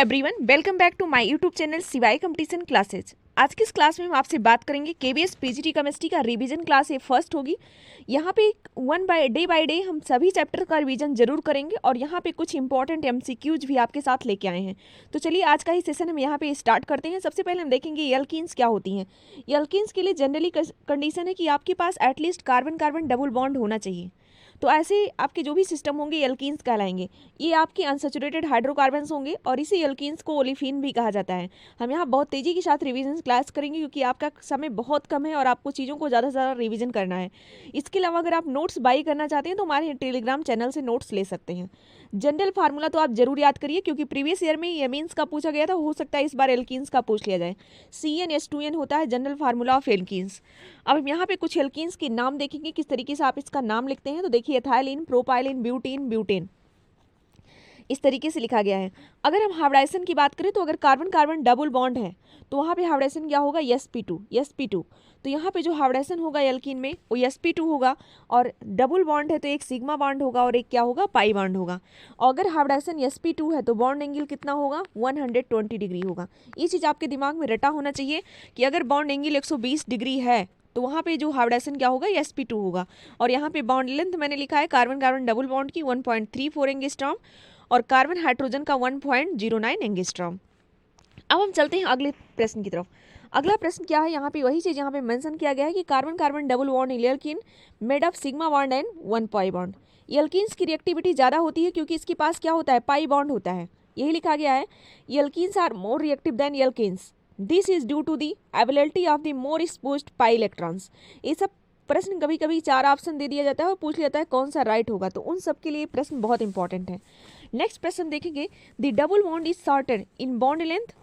Everyone, welcome back to my YouTube channel सिवाई competition classes. आज की इस क्लास में हम आपसे बात करेंगे केबीएस पीजीटी केमिस्ट्री का रिवीजन क्लास ये फर्स्ट होगी। यहाँ पे बाय डे हम सभी चैप्टर का रिवीजन जरूर करेंगे और यहाँ पे कुछ इंपॉर्टेंट एमसीक्यूज भी आपके साथ लेके आए हैं। तो चलिए आज का ही सेशन हम यहाँ पे स्टार्ट करते हैं। सबसे पहले हम देखेंगे एल्कीन्स क्या होती हैं। एल्कीन्स के लिए जनरली कंडीशन है कि आपके पास at least carbon carbon double bond होना चाहिए। तो ऐसे आपके जो भी सिस्टम होंगे एल्कीन्स कहलाएंगे। ये आपके अनसैचुरेटेड हाइड्रोकार्बन्स होंगे और इसी एल्कीन्स को ओलिफिन भी कहा जाता है। हम यहाँ बहुत तेज़ी के साथ रिवीजन क्लास करेंगे क्योंकि आपका समय बहुत कम है और आपको चीज़ों को ज़्यादा से ज़्यादा रिवीजन करना है। इसके अलावा अगर आप नोट्स बाई करना चाहते हैं तो हमारे टेलीग्राम चैनल से नोट्स ले सकते हैं। जनरल फार्मूला तो आप जरूर याद करिए क्योंकि प्रीवियस ईयर में एमीन्स का पूछा गया था, हो सकता है इस बार एल्कीन्स का पूछ लिया जाए। CnH2n होता है जनरल फार्मूला ऑफ एल्कीन्स। अब हम यहाँ पे कुछ एल्कीन्स के नाम देखेंगे किस तरीके से आप इसका नाम लिखते हैं। तो देखिए एथाइलिन, प्रोपाइलिन, ब्यूटीन, ब्यूटेन, इस तरीके से लिखा गया है। अगर हम हाइब्रिडाइजेशन की बात करें तो अगर कार्बन कार्बन डबल बॉन्ड है तो वहाँ पे हाइब्रिडाइजेशन क्या होगा, sp2। तो यहाँ पे जो हाइब्रिडाइजेशन होगा एल्कीन में वो sp2 होगा और डबल बॉन्ड है तो एक सिग्मा बॉन्ड होगा और एक क्या होगा, पाई बॉन्ड होगा। और अगर हाइब्रिडाइजेशन sp2 है तो बॉन्ड एंगल कितना होगा, 120 डिग्री होगा। ये चीज़ आपके दिमाग में रटा होना चाहिए कि अगर बॉन्ड एंगल 120 डिग्री है तो वहाँ पे जो हाइब्रिडाइजेशन क्या होगा, sp2 होगा। और यहाँ पे बॉन्ड लेंथ मैंने लिखा है कार्बन कार्बन डबल बॉन्ड की 1.34 एंगस्ट्रॉम और कार्बन हाइड्रोजन का 1.09 एंगस्ट्रॉम। अब हम चलते हैं अगले प्रश्न की तरफ। अगला प्रश्न क्या है, यहाँ पे वही चीज़ यहाँ पे मेंशन किया गया है कि carbon carbon double bond alkene made of sigma bond and 1 pi bond. Alkenes की रिएक्टिविटी ज़्यादा होती है क्योंकि इसके पास क्या होता है, पाई बॉन्ड होता है। यही लिखा गया है, alkenes are more reactive than alkenes, this is due to the availability of the more exposed pi electrons. ये सब प्रश्न कभी कभी 4 ऑप्शन दे दिया जाता है और पूछ लिया जाता है कौन सा राइट होगा, तो उन सब के लिए प्रश्न बहुत इंपॉर्टेंट है। नेक्स्ट प्रश्न देखेंगे, the double bond is shorter in bond length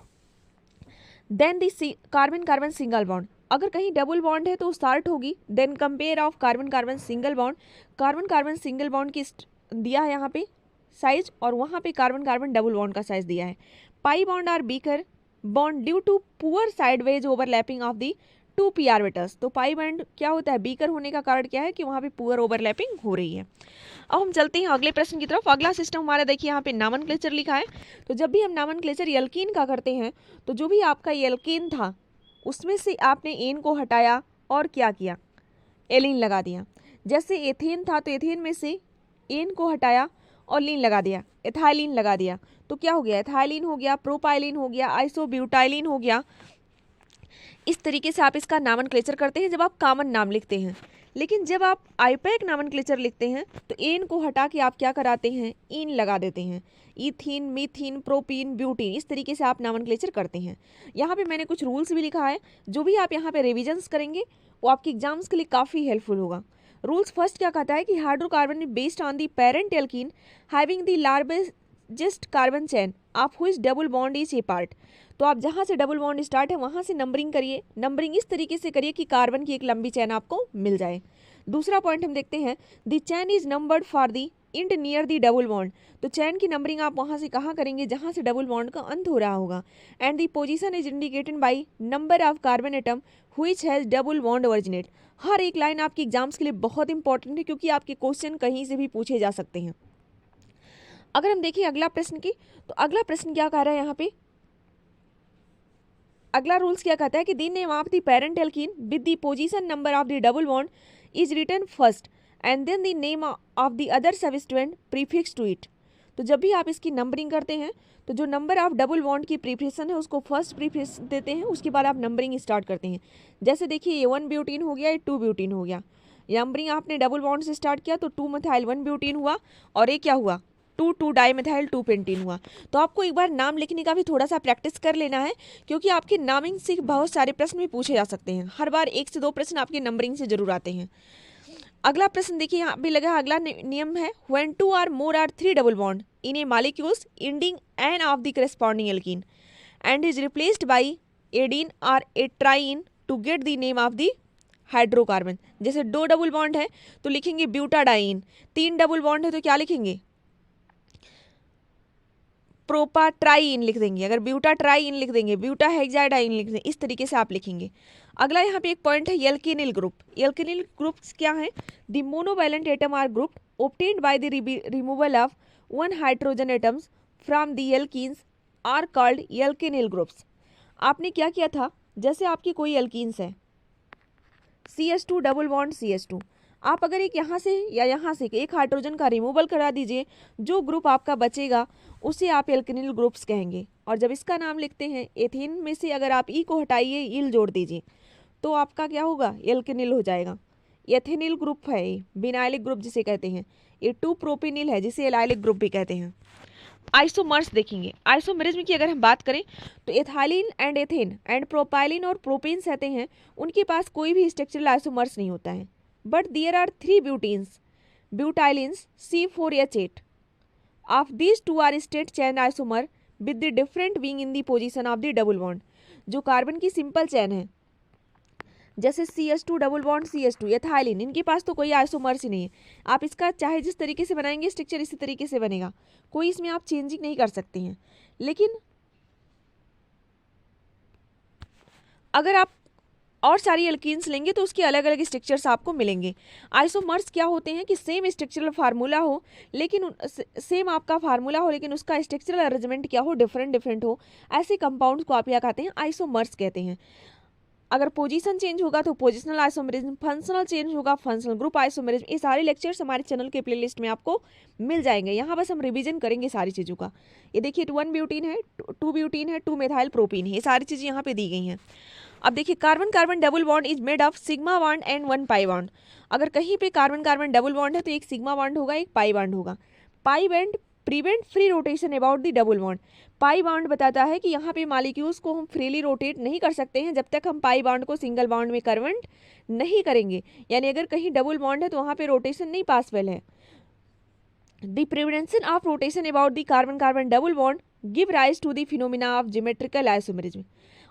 than the carbon carbon single bond. अगर कहीं डबल बॉन्ड है तो शार्ट होगी। Than compare of carbon carbon single bond, carbon carbon single bond की दिया है यहाँ पे साइज और वहाँ पे कार्बन कार्बन डबल बॉन्ड का साइज दिया है। Pi bond are weaker bond due to poor sideways overlapping of the 2 p orbitals. तो पाई बॉन्ड क्या होता है, बीकर होने का कारण क्या है कि वहाँ पे पुअर ओवरलैपिंग हो रही है। अब हम चलते हैं अगले प्रश्न की तरफ। अगला सिस्टम हमारा देखिए यहाँ पे नॉमेनक्लेचर लिखा है। तो जब भी हम नॉमेनक्लेचर एल्कीन का करते हैं तो जो भी आपका एल्कीन था उसमें से आपने एन को हटाया और क्या किया, एलिन लगा दिया। जैसे एथेन था तो एथेन में से एन को हटाया और लीन लगा दिया, एथाइलिन लगा दिया। तो क्या हो गया, एथाइलिन हो गया, प्रोपाइलिन हो गया, आइसोब्यूटाइलिन हो गया। इस तरीके से आप इसका नॉमेनक्लेचर करते हैं जब आप कॉमन नाम लिखते हैं। लेकिन जब आप आईपैक नॉमेनक्लेचर लिखते हैं तो एन को हटा के आप क्या कराते हैं, इन लगा देते हैं। इथीन, मीथीन, प्रोपीन, ब्यूटीन, इस तरीके से आप नॉमेनक्लेचर करते हैं। यहाँ पे मैंने कुछ रूल्स भी लिखा है, जो भी आप यहाँ पे रिविजन्स करेंगे वो आपके एग्जाम्स के लिए काफ़ी हेल्पफुल होगा। रूल्स फर्स्ट क्या कहता है कि hydrocarbon based on the parent alkene having the largest carbon chain of which double bond is a part. तो आप जहाँ से डबल बॉन्ड स्टार्ट है वहाँ से नंबरिंग करिए। नंबरिंग इस तरीके से करिए कि कार्बन की एक लंबी चैन आपको मिल जाए। दूसरा पॉइंट हम देखते हैं, the chain is numbered for the int near the double bond. तो चैन की नंबरिंग आप वहाँ से कहाँ करेंगे, जहाँ से डबल बॉन्ड का अंत हो रहा होगा। And the position is indicated by number of carbon atom which has double bond originate. हर एक लाइन आपकी एग्जाम्स के लिए बहुत इंपॉर्टेंट है क्योंकि आपके क्वेश्चन कहीं से भी पूछे जा सकते हैं। अगर हम देखिए अगला प्रश्न की, तो अगला प्रश्न क्या कह रहा है यहाँ पे, अगला रूल्स क्या कहता है कि the name of the parent alkene with the position number of the double bond is written first and then the name of the other substituent prefix to it. तो जब भी आप इसकी नंबरिंग करते हैं तो जो नंबर ऑफ डबल बॉन्ड की प्रीफिक्सन है उसको फर्स्ट प्रीफिक्स देते हैं, उसके बाद आप नंबरिंग स्टार्ट करते हैं। जैसे देखिए ये 1 ब्यूटीन हो गया, ये 2 ब्यूटीन हो गया। नंबरिंग आपने डबल बॉन्ड से स्टार्ट किया तो 2 मिथाइल 1 ब्यूटीन हुआ और ये क्या हुआ, 2 डाइमिथाइल 2 पेंटीन हुआ। तो आपको एक बार नाम लिखने का भी थोड़ा सा प्रैक्टिस कर लेना है क्योंकि आपके नामिंग से बहुत सारे प्रश्न भी पूछे जा सकते हैं। हर बार 1 से 2 प्रश्न आपके नंबरिंग से जरूर आते हैं। अगला प्रश्न देखिए यहाँ भी लगा, अगला नियम है, when 2 or more are 3 double bond in a molecules ending ne of the corresponding alkene and is replaced by adiene और a triene to get the name of the hydrocarbon. जैसे 2 डबल बॉन्ड है तो लिखेंगे butadiene, 3 double bond है तो क्या लिखेंगे, प्रोपा ट्राइन लिख देंगे। अगर ब्यूटा ट्राइन लिख देंगे, ब्यूटा हेक्साडाइन लिख देंगे। इस तरीके से आप लिखेंगे। अगला यहाँ पे एक पॉइंट है एल्केनिल ग्रुप। एल्केनिल ग्रुप्स क्या है, the monovalent atom are grouped obtained by the removal of one hydrogen atoms from the alkenes are called alkenyl groups. आपने क्या किया था, जैसे आपकी कोई एल्कीन्स है CH2 डबल बॉन्ड CH2, आप अगर एक यहाँ से या यहाँ से एक हाइड्रोजन का रिमूवल करा दीजिए, जो ग्रुप आपका बचेगा उसे आप एल्केनिल ग्रुप्स कहेंगे। और जब इसका नाम लिखते हैं एथेन में से अगर आप ई को हटाइए, ईल जोड़ दीजिए, तो आपका क्या होगा, एल्केनिल हो जाएगा। एथेनिल ग्रुप है, विनाइलिक ग्रुप जिसे कहते हैं। ये 2 प्रोपेनिल है जिसे एलाइलिक ग्रुप भी कहते हैं। आइसोमर्स देखेंगे, आइसोमरिज्म की अगर हम बात करें तो ethylene and ethane and propylene और प्रोपेन कहते हैं, उनके पास कोई भी स्ट्रक्चरल आइसोमर्स नहीं होता है। But there are 3 butenes, butylenes C4H8। Of these 2 are straight chain isomer with the different being in the position of the double bond. जो कार्बन की सिंपल चैन है जैसे CH2 double bond CH2, ethylene, इनके पास तो कोई isomers ही नहीं है। आप इसका चाहे जिस तरीके से बनाएंगे स्ट्रक्चर इसी तरीके से बनेगा, कोई इसमें आप चेंजिंग नहीं कर सकते हैं। लेकिन अगर आप और सारी एल्कीन्स लेंगे तो उसके अलग अलग स्ट्रक्चर्स आपको मिलेंगे। आइसोमर्स क्या होते हैं कि सेम स्ट्रक्चरल फार्मूला हो, लेकिन सेम आपका फार्मूला हो लेकिन उसका स्ट्रक्चरल अरेंजमेंट क्या हो, डिफरेंट हो, ऐसे कंपाउंड्स को आप क्या कहते हैं, आइसोमर्स कहते हैं। अगर पोजीशन चेंज होगा तो पोजिशनल आइसोमरिज्म, फंक्शनल चेंज होगा फंक्शनल ग्रुप आइसोमरिज्म। ये सारे लेक्चर्स हमारे चैनल के प्लेलिस्ट में आपको मिल जाएंगे। यहाँ बस हम रिवीजन करेंगे सारी चीज़ों का। ये देखिए 1 ब्यूटीन है, 2 ब्यूटीन है, 2 मेथाइल प्रोपीन है, ये सारी चीज़ें यहाँ पे दी गई हैं। अब देखिए carbon carbon double bond is made of sigma bond and 1 pi bond. अगर कहीं पे कार्बन कार्बन डबल बॉन्ड है तो एक सिग्मा बॉन्ड होगा, एक पाई बॉन्ड होगा। Pi bond prevent free rotation about the double bond. Pi bond बताता है कि यहाँ पे मॉलिक्यूल्स को हम फ्रीली रोटेट नहीं कर सकते हैं जब तक हम पाई बॉन्ड को सिंगल बॉन्ड में कन्वर्ट नहीं करेंगे। यानी अगर कहीं डबल बॉन्ड है तो वहाँ पे रोटेशन नहीं पॉसिबल है। The prevention of rotation about the carbon carbon double bond give rise to the phenomena of geometrical isomerism.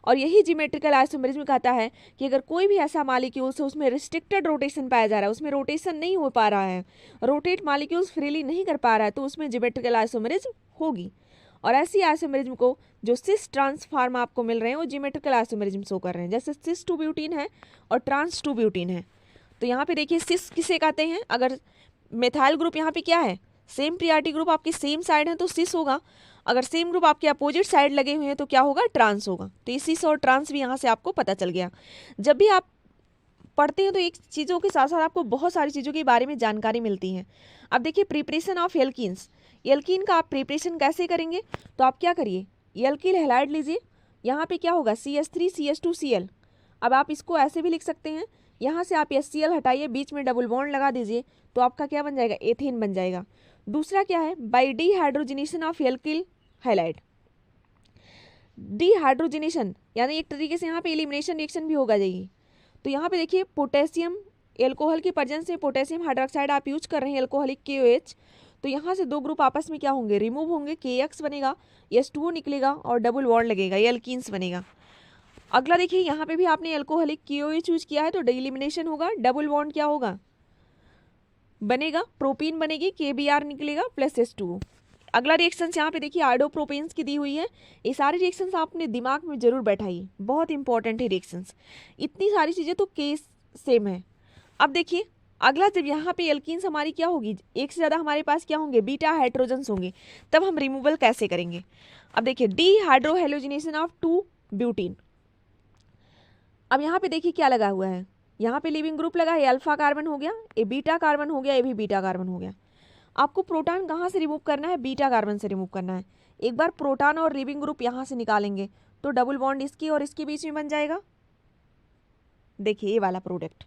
और यही जियोमेट्रिकल आइसोमरिज्म कहता है कि अगर कोई भी ऐसा मॉलिक्यूल्स है उसमें रिस्ट्रिक्टेड रोटेशन पाया जा रहा है, उसमें रोटेशन नहीं हो पा रहा है, रोटेट मॉलिक्यूल्स फ्रीली नहीं कर पा रहा है, तो उसमें जियोमेट्रिकल आइसोमरिज्म होगी। और ऐसी आइसोमरिज्म को जो सिस ट्रांसफार्म आपको मिल रहे हैं वो जियोमेट्रिकल आइसोमरिज्म शो कर रहे हैं। जैसे सिस 2 ब्यूटीन है और ट्रांस 2 ब्यूटीन है। तो यहाँ पे देखिए सिस किसे कहते हैं, अगर मेथाइल ग्रुप यहाँ पे क्या है, सेम प्रियॉरिटी ग्रुप आपकी सेम साइड है तो सिस होगा। अगर सेम ग्रुप आपके अपोजिट साइड लगे हुए हैं तो क्या होगा, ट्रांस होगा। तो ये सिस और ट्रांस भी यहाँ से आपको पता चल गया। जब भी आप पढ़ते हैं तो एक चीज़ों के साथ साथ आपको बहुत सारी चीज़ों के बारे में जानकारी मिलती है। अब देखिए प्रिपरेशन ऑफ एल्कीन्स, एल्कीन का आप प्रिपरेशन कैसे करेंगे, तो आप क्या करिए, एल्किल हैलाइड लीजिए, यहाँ पे क्या होगा CH3 CH2 Cl। अब आप इसको ऐसे भी लिख सकते हैं, यहाँ से आप HCl हटाइए, बीच में डबल बॉन्ड लगा दीजिए, तो आपका क्या बन जाएगा, एथेन बन जाएगा। दूसरा क्या है, by dehydrogenation of alkyl halide. Dehydrogenation यानी एक तरीके से यहाँ पे एलिमिनेशन रिएक्शन भी होगा जाएगी। तो यहाँ पे देखिए पोटेशियम एल्कोहल की प्रेजेंस में पोटेशियम हाइड्रोक्साइड आप यूज कर रहे हैं, एल्कोहलिक KOH, तो यहाँ से 2 ग्रुप आपस में क्या होंगे, रिमूव होंगे, KX बनेगा, H2O निकलेगा और डबल बॉन्ड लगेगा, ये एल्कीन्स बनेगा। अगला देखिए यहाँ पे भी आपने एल्कोहलिक KOH यूज किया है तो डिएलिमिनेशन होगा, डबल बॉन्ड क्या होगा बनेगा, प्रोपीन बनेगी, KBr निकलेगा प्लस H2O। अगला रिएक्शंस यहाँ पे देखिए आइडोप्रोपेन्स की दी हुई है। ये सारी रिएक्शंस आपने दिमाग में जरूर बैठाइए, बहुत इंपॉर्टेंट है रिएक्शंस। इतनी सारी चीज़ें तो केस सेम है। अब देखिए अगला, जब यहाँ पे एल्कीन्स हमारी क्या होगी, एक से ज़्यादा हमारे पास क्या होंगे, बीटा हाइड्रोजन्स होंगे, तब हम रिमूवल कैसे करेंगे। अब देखिए डिहाइड्रोहेलोजिनेशन ऑफ 2 ब्यूटीन। अब यहाँ पे देखिए क्या लगा हुआ है, यहाँ पे लिविंग ग्रुप लगा है, अल्फा कार्बन हो गया, ये बीटा कार्बन हो गया, ये भी बीटा कार्बन हो गया। आपको प्रोटॉन कहाँ से रिमूव करना है, बीटा कार्बन से रिमूव करना है। एक बार प्रोटॉन और लिविंग ग्रुप यहाँ से निकालेंगे तो डबल बॉन्ड इसकी और इसके बीच में बन जाएगा, देखिए ये वाला प्रोडक्ट।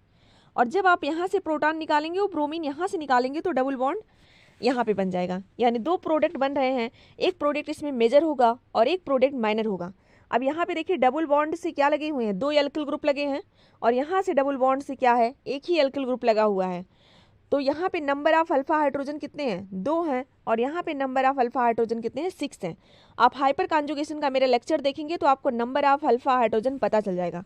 और जब आप यहाँ से प्रोटॉन निकालेंगे वो ब्रोमीन यहाँ से निकालेंगे तो डबल बॉन्ड यहाँ पे बन जाएगा। यानी 2 प्रोडक्ट बन रहे हैं, एक प्रोडक्ट इसमें मेजर होगा और एक प्रोडक्ट माइनर होगा। अब यहाँ पे देखिए डबल बॉन्ड से क्या लगे हुए हैं, 2 एल्किल ग्रुप लगे हैं और यहाँ से डबल बॉन्ड से क्या है, एक ही एल्किल ग्रुप लगा हुआ है। तो यहाँ पे नंबर ऑफ अल्फा हाइड्रोजन कितने हैं, 2 हैं, और यहाँ पे नंबर ऑफ अल्फा हाइड्रोजन कितने हैं, 6 हैं। आप हाइपर कॉन्जुगेशन का मेरा लेक्चर देखेंगे तो आपको नंबर ऑफ अल्फा हाइड्रोजन पता चल जाएगा।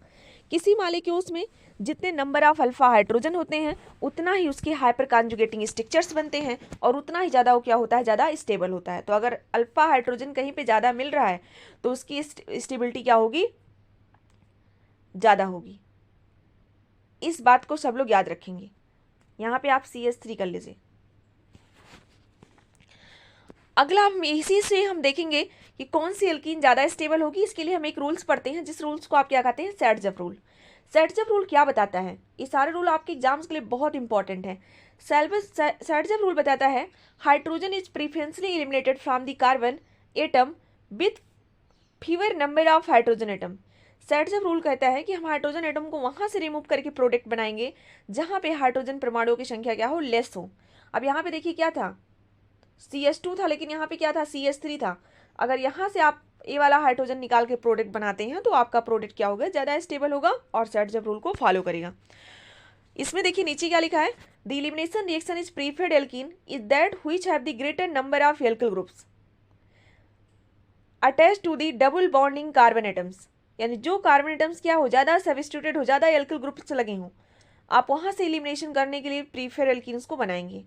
किसी मॉलिक्यूल्स में जितने नंबर ऑफ अल्फा हाइड्रोजन होते हैं उतना ही उसके हाइपर कॉन्जुगेटिंग स्ट्रक्चर्स बनते हैं और उतना ही ज़्यादा वो क्या होता है, ज़्यादा स्टेबल होता है। तो अगर अल्फा हाइड्रोजन कहीं पे ज़्यादा मिल रहा है तो उसकी स्टेबिलिटी क्या होगी, ज़्यादा होगी। इस बात को सब लोग याद रखेंगे। यहाँ पे आप CH3 कर लीजिए। अगला हम इसी से हम देखेंगे कि कौन सी एल्कीन ज़्यादा स्टेबल होगी, इसके लिए हम एक रूल्स पढ़ते हैं, जिस रूल्स को आप क्या कहते हैं, सैडजफ रूल। सैडजफ रूल क्या बताता है, ये सारे रूल आपके एग्जाम्स के लिए बहुत इंपॉर्टेंट है। सैडजफ रूल बताता है hydrogen is preferentially eliminated from the carbon atom with fewer number of hydrogen atom. Saytzeff rule कहता है कि हम हाइड्रोजन एटम को वहां से रिमूव करके प्रोडक्ट बनाएंगे जहां पे हाइड्रोजन परमाणुओं की संख्या क्या हो, लेस हो। अब यहाँ पे देखिए क्या था, CH2 था, लेकिन यहाँ पे क्या था, CH3 था। अगर यहाँ से आप ये वाला हाइड्रोजन निकाल के प्रोडक्ट बनाते हैं तो आपका प्रोडक्ट क्या होगा, ज़्यादा स्टेबल होगा और सैडजफ रूल को फॉलो करेगा। इसमें देखिए नीचे क्या लिखा है, the elimination reaction is preferred alkene is that which have the greater number of alkyl groups attach to the double bonding carbon atoms. यानी जो कार्बन एटम्स क्या हो, ज़्यादा सब्स्टिट्यूटेड हो, ज़्यादा एल्किल ग्रुप्स लगे हों, आप वहाँ से एलिमिनेशन करने के लिए प्रीफर एल्कीन्स को बनाएंगे।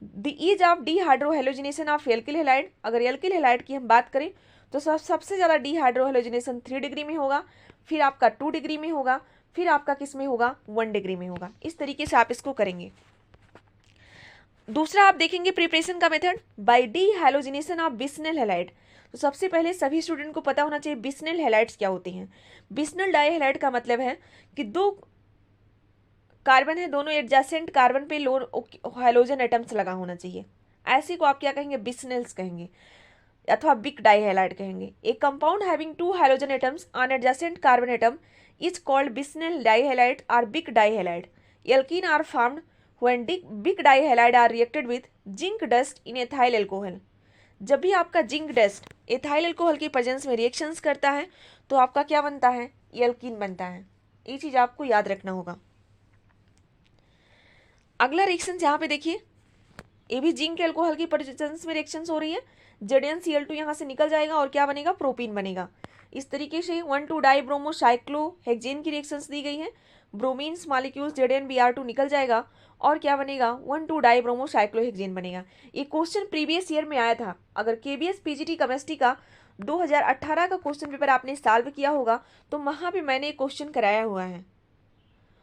The ease of dehydrohalogenation of alkyl halide, अगर एल्किल हैलाइड की हम बात करें तो सबसे ज़्यादा डीहाइड्रोहेलोजिनेशन 3 डिग्री में होगा, फिर आपका 2 डिग्री में होगा, फिर आपका किस में होगा, 1 डिग्री में होगा। इस तरीके से आप इसको करेंगे। दूसरा आप देखेंगे प्रिपरेशन का method by dehydrogenation of vicinal halide. तो सबसे पहले सभी स्टूडेंट को पता होना चाहिए बिस्नेल हैलाइड्स क्या होते हैं। बिस्नेल डाइहैलाइड का मतलब है कि दो कार्बन है, दोनों एडजेसेंट कार्बन पे लोन हाइड्रोजन एटम्स लगा होना चाहिए, ऐसे को आप क्या कहेंगे, बिस्नेल्स कहेंगे अथवा बिग डाइहैलाइड कहेंगे। एक compound having 2 hydrogen atoms on adjacent carbon atom is called vicinal dihalide और vic dihalide. Alkene are formed when vic dihalide are reacted with zinc dust in ethyl alcohol. जब भी आपका जिंक डस्ट एथाइल एल्कोहल की presence में reactions करता है तो आपका क्या बनता है, एल्कीन बनता है। ये चीज आपको याद रखना होगा। अगला रिएक्शन यहाँ पे देखिए, ये भी जिंक एल्कोहल की प्रेजेंस में रिएक्शंस हो रही है। ZnCl2 यहाँ से निकल जाएगा और क्या बनेगा, प्रोपीन बनेगा। इस तरीके से 1,2 डाइब्रोमोसाइक्लोहेक्सेन की रिएक्शंस दी गई है। ब्रोमीन्स मॉलिक्यूल्स ZnBr2 निकल जाएगा और क्या बनेगा, 1,2 डाइब्रोमोसाइक्लोहेक्सेन बनेगा। ये क्वेश्चन प्रीवियस ईयर में आया था। अगर KBS PGT केमिस्ट्री का 2018 का क्वेश्चन पेपर आपने सॉल्व किया होगा तो वहाँ पे मैंने एक क्वेश्चन कराया हुआ है,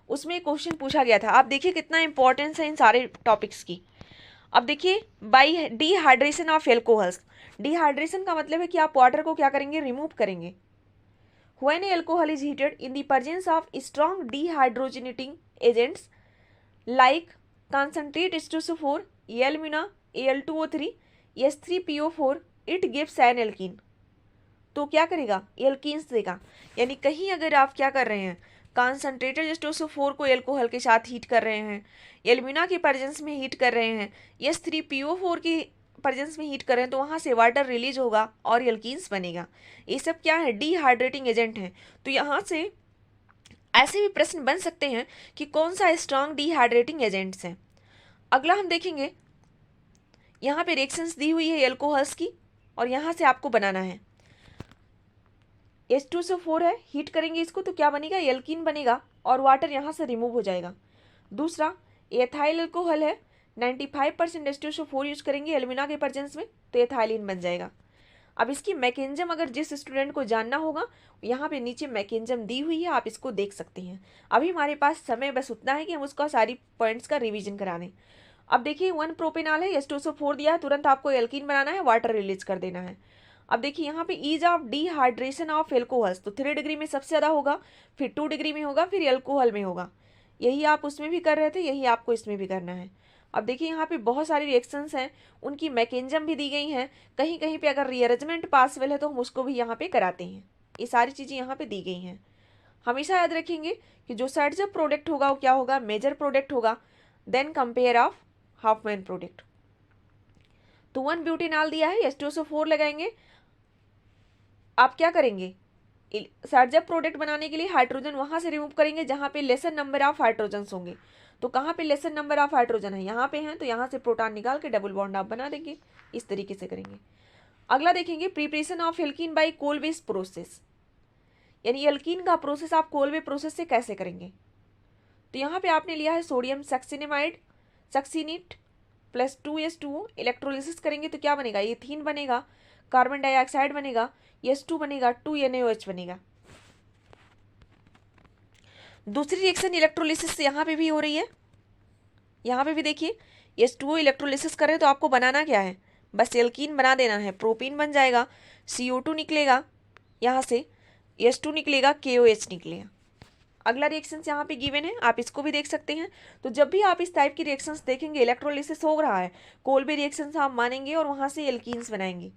उसमें एक क्वेश्चन पूछा गया था। आप देखिए कितना इंपॉर्टेंस है इन सारे टॉपिक्स की। अब देखिए by dehydration of alcohols. Dehydration का मतलब है कि आप वाटर को क्या करेंगे, रिमूव करेंगे। When alcohol is heated in the presence of strong dehydrogenating agents like concentrate H2SO4, Alumina, Al2O3, S3PO4, it gives an alkene. तो क्या करेगा, एल्कीन्स देगा। यानी कहीं अगर आप क्या कर रहे हैं, कॉन्सेंट्रेटेड H2SO4 को एल्कोहल के साथ हीट कर रहे हैं, एल्यूमिना के प्रेजेंस में हीट कर रहे हैं, S3PO4 की प्रेजेंस में हीट कर रहे हैं, तो वहाँ से वाटर रिलीज होगा और एल्कीन्स बनेगा। ये सब क्या है, डीहाइड्रेटिंग एजेंट हैं। तो यहाँ से ऐसे भी प्रश्न बन सकते हैं कि कौन सा स्ट्रॉन्ग डीहाइड्रेटिंग एजेंट्स हैं। अगला हम देखेंगे, यहाँ पे रिएक्शंस दी हुई है एल्कोहल्स की और यहाँ से आपको बनाना है। H2SO4 है, हीट करेंगे इसको तो क्या बनेगा, एल्कीन बनेगा और वाटर यहाँ से रिमूव हो जाएगा। दूसरा एथाइल एल्कोहल है, 95% H2SO4 यूज करेंगे एल्यूमिना के प्रेजेंस में तो एथाइलिन बन जाएगा। अब इसकी मैकेनिज्म अगर जिस स्टूडेंट को जानना होगा, यहाँ पे नीचे मैकेनिज्म दी हुई है, आप इसको देख सकते हैं। अभी हमारे पास समय बस उतना है कि हम उसका सारी पॉइंट्स का रिवीजन करा दें। अब देखिए 1 प्रोपेनॉल है, H2SO4 दिया है, तुरंत आपको एल्कीन बनाना है, वाटर रिलीज कर देना है। अब देखिए यहाँ पे ease of dehydration of alcohols, तो 3 डिग्री में सबसे ज़्यादा होगा, फिर 2 डिग्री में होगा, फिर एल्कोहल में होगा। यही आप उसमें भी कर रहे थे, यही आपको इसमें भी करना है। अब देखिए यहाँ पे बहुत सारी रिएक्शंस हैं, उनकी मैकेनिज्म भी दी गई हैं। कहीं कहीं पे अगर रीअरेंजमेंट पॉसिबल है तो हम उसको भी यहाँ पे कराते हैं। ये सारी चीज़ें यहाँ पे दी गई हैं। हमेशा याद रखेंगे कि जो सैडजफ प्रोडक्ट होगा वो क्या होगा, मेजर प्रोडक्ट होगा, than compare of Hofmann product. तो 1 ब्यूटेनॉल दिया है, H2SO4 लगाएंगे। आप क्या करेंगे, सैडजफ प्रोडक्ट बनाने के लिए हाइड्रोजन वहाँ से रिमूव करेंगे जहाँ पे लेसर नंबर ऑफ हाइड्रोजन्स होंगे। तो कहाँ पे लेसर नंबर ऑफ हाइड्रोजन है, यहाँ पे हैं, तो यहाँ से प्रोटॉन निकाल के डबल बॉन्ड आप बना देंगे। इस तरीके से करेंगे। अगला देखेंगे preparation of alkene by Kolbe process, यानी एल्कीन का प्रोसेस आप कोलवे प्रोसेस से कैसे करेंगे। तो यहाँ पे आपने लिया है sodium succinamide succinate plus 2H2O, electrolysis करेंगे तो क्या बनेगा, एथीन बनेगा, कार्बन डाइऑक्साइड बनेगा, H2 बनेगा, 2NaOH बनेगा। दूसरी रिएक्शन इलेक्ट्रोलिसिस यहाँ पे भी हो रही है। यहाँ पे भी देखिए H2O इलेक्ट्रोलिसिस कर रहे हैं तो आपको बनाना क्या है, बस एल्कीन बना देना है, प्रोपीन बन जाएगा, CO2 निकलेगा, यहाँ से H2 निकलेगा, KOH निकलेगा। अगला रिएक्शंस यहाँ पे गिवन है, आप इसको भी देख सकते हैं। तो जब भी आप इस टाइप की रिएक्शंस देखेंगे, इलेक्ट्रोलिसिस हो रहा है, कोल्बे रिएक्शंस आप मानेंगे और वहाँ से एल्कीन्स बनाएंगे।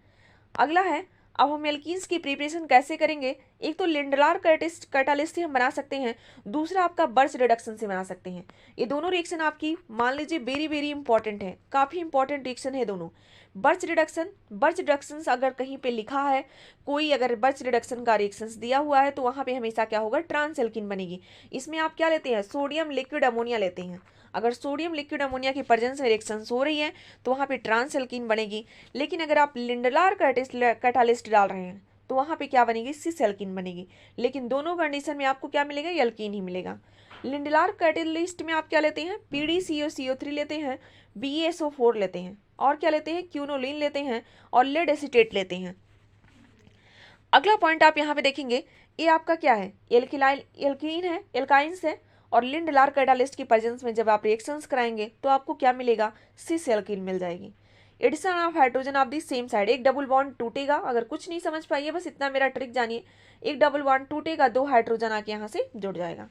अगला है, अब हम एल्कीन्स की प्रिपरेशन कैसे करेंगे। एक तो लिंडलार कैटालिस्ट से हम बना सकते हैं, दूसरा आपका बर्च रिडक्शन से बना सकते हैं। ये दोनों रिएक्शन आपकी मान लीजिए वेरी वेरी इंपॉर्टेंट है, काफ़ी इंपॉर्टेंट रिएक्शन है दोनों। बर्च रिडक्शन अगर कहीं पे लिखा है, कोई अगर बर्च रिडक्शन का रिएक्शंस दिया हुआ है, तो वहाँ पे हमेशा क्या होगा, ट्रांस एल्कीन बनेगी। इसमें आप क्या लेते हैं, सोडियम लिक्विड अमोनिया लेते हैं। अगर सोडियम लिक्विड अमोनिया की प्रेजेंस में रिएक्शंस हो रही है तो वहाँ पे ट्रांस एल्कीन बनेगी। लेकिन अगर आप लिंडलार कैटालिस्ट डाल रहे हैं तो वहाँ पे क्या बनेगी, सिस एल्कीन बनेगी। लेकिन दोनों कंडीशन में आपको क्या मिलेगा, एल्कीन ही मिलेगा। लिंडलार कैटालिस्ट में आप क्या लेते हैं, PdCO3 लेते हैं, BaSO4 लेते हैं, और क्या लेते हैं, क्यूनोलिन लेते हैं, और लेड एसीटेट लेते हैं। अगला पॉइंट आप यहाँ पे देखेंगे, ये आपका क्या है, एल्कीन है, एल्काइंस है, और लिंडलार कैटालिस्ट की प्रेजेंस में जब आप रिएक्शंस कराएंगे तो आपको क्या मिलेगा, सिस एल्कीन मिल जाएगी। Addition of hydrogen of the same side, एक डबल बॉन्ड टूटेगा। अगर कुछ नहीं समझ पाइए, बस इतना मेरा ट्रिक जानिए, एक डबल बॉन्ड टूटेगा, 2 हाइड्रोजन आके यहाँ से जुड़ जाएगा।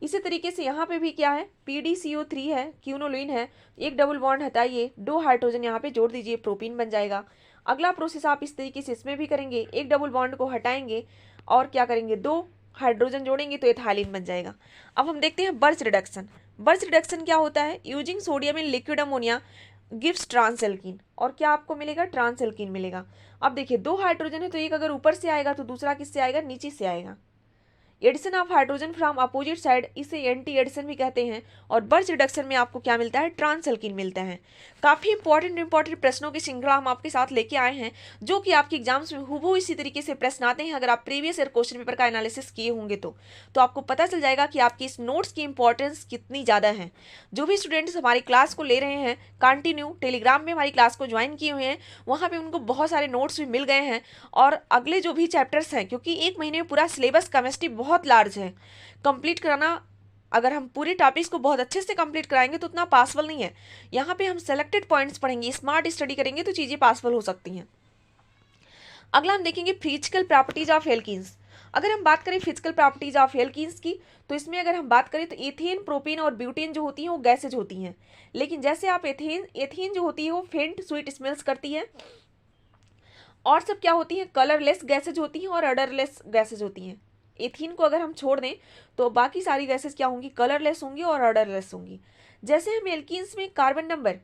इसी तरीके से यहाँ पे भी क्या है, PdCO3 है, क्यूनोलिन है, एक डबल बॉन्ड हटाइए, 2 हाइड्रोजन यहाँ पे जोड़ दीजिए, प्रोपीन बन जाएगा। अगला प्रोसेस आप इस तरीके से इसमें भी करेंगे, एक डबल बॉन्ड को हटाएंगे और क्या करेंगे, 2 हाइड्रोजन जोड़ेंगे तो एथाइलिन बन जाएगा। अब हम देखते हैं बर्च रिडक्शन। बर्च रिडक्शन क्या होता है, using sodium in liquid ammonia gives trans alkene, और क्या आपको मिलेगा, ट्रांस एल्कीन मिलेगा। अब देखिए 2 हाइड्रोजन है तो एक अगर ऊपर से आएगा तो दूसरा किससे आएगा, नीचे से आएगा। Addition of hydrogen from opposite side, इसे एंटी एडिशन भी कहते हैं। और बर्च रिडक्शन में आपको क्या मिलता है, ट्रांस एल्कीन मिलता है। काफ़ी इंपॉर्टेंट प्रश्नों की श्रृंखला हम आपके साथ लेके आए हैं, जो कि आपके एग्जाम्स में हूबहू इसी तरीके से प्रश्न आते हैं। अगर आप प्रीवियस ईयर क्वेश्चन पेपर का एनालिसिस किए होंगे तो आपको पता चल जाएगा कि आपकी इस नोट्स की इंपॉर्टेंस कितनी ज़्यादा है। जो भी स्टूडेंट्स हमारी क्लास को ले रहे हैं, कंटिन्यू टेलीग्राम में हमारी क्लास को ज्वाइन किए हुए हैं, वहाँ पर उनको बहुत सारे नोट्स भी मिल गए हैं। और अगले जो भी चैप्टर्स हैं, क्योंकि 1 महीने में पूरा सिलेबस केमिस्ट्री बहुत लार्ज है, कंप्लीट कराना, अगर हम पूरे टॉपिक्स को बहुत अच्छे से कंप्लीट कराएंगे तो उतना पॉसिबल नहीं है। यहाँ पे हम सेलेक्टेड पॉइंट्स पढ़ेंगे, स्मार्ट स्टडी करेंगे तो चीज़ें पॉसिबल हो सकती हैं। अगला हम देखेंगे फिजिकल प्रॉपर्टीज ऑफ एल्कीन्स। अगर हम बात करें फिजिकल प्रॉपर्टीज ऑफ एल्कीन्स की, तो इसमें अगर हम बात करें तो एथेन, प्रोपेन और ब्यूटेन जो होती हैं वो गैसेज होती हैं। लेकिन जैसे आप एथेन जो होती है वो फेंट स्वीट स्मेल्स करती है, और सब क्या होती हैं, कलरलेस गैसेज होती हैं और अडरलेस गैसेज होती हैं। एथीन को अगर हम छोड़ दें तो बाकी सारी गैसेस क्या होंगी, कलरलेस होंगी और ऑर्डरलेस होंगी। जैसे हम एल्कीन्स में कार्बन नंबर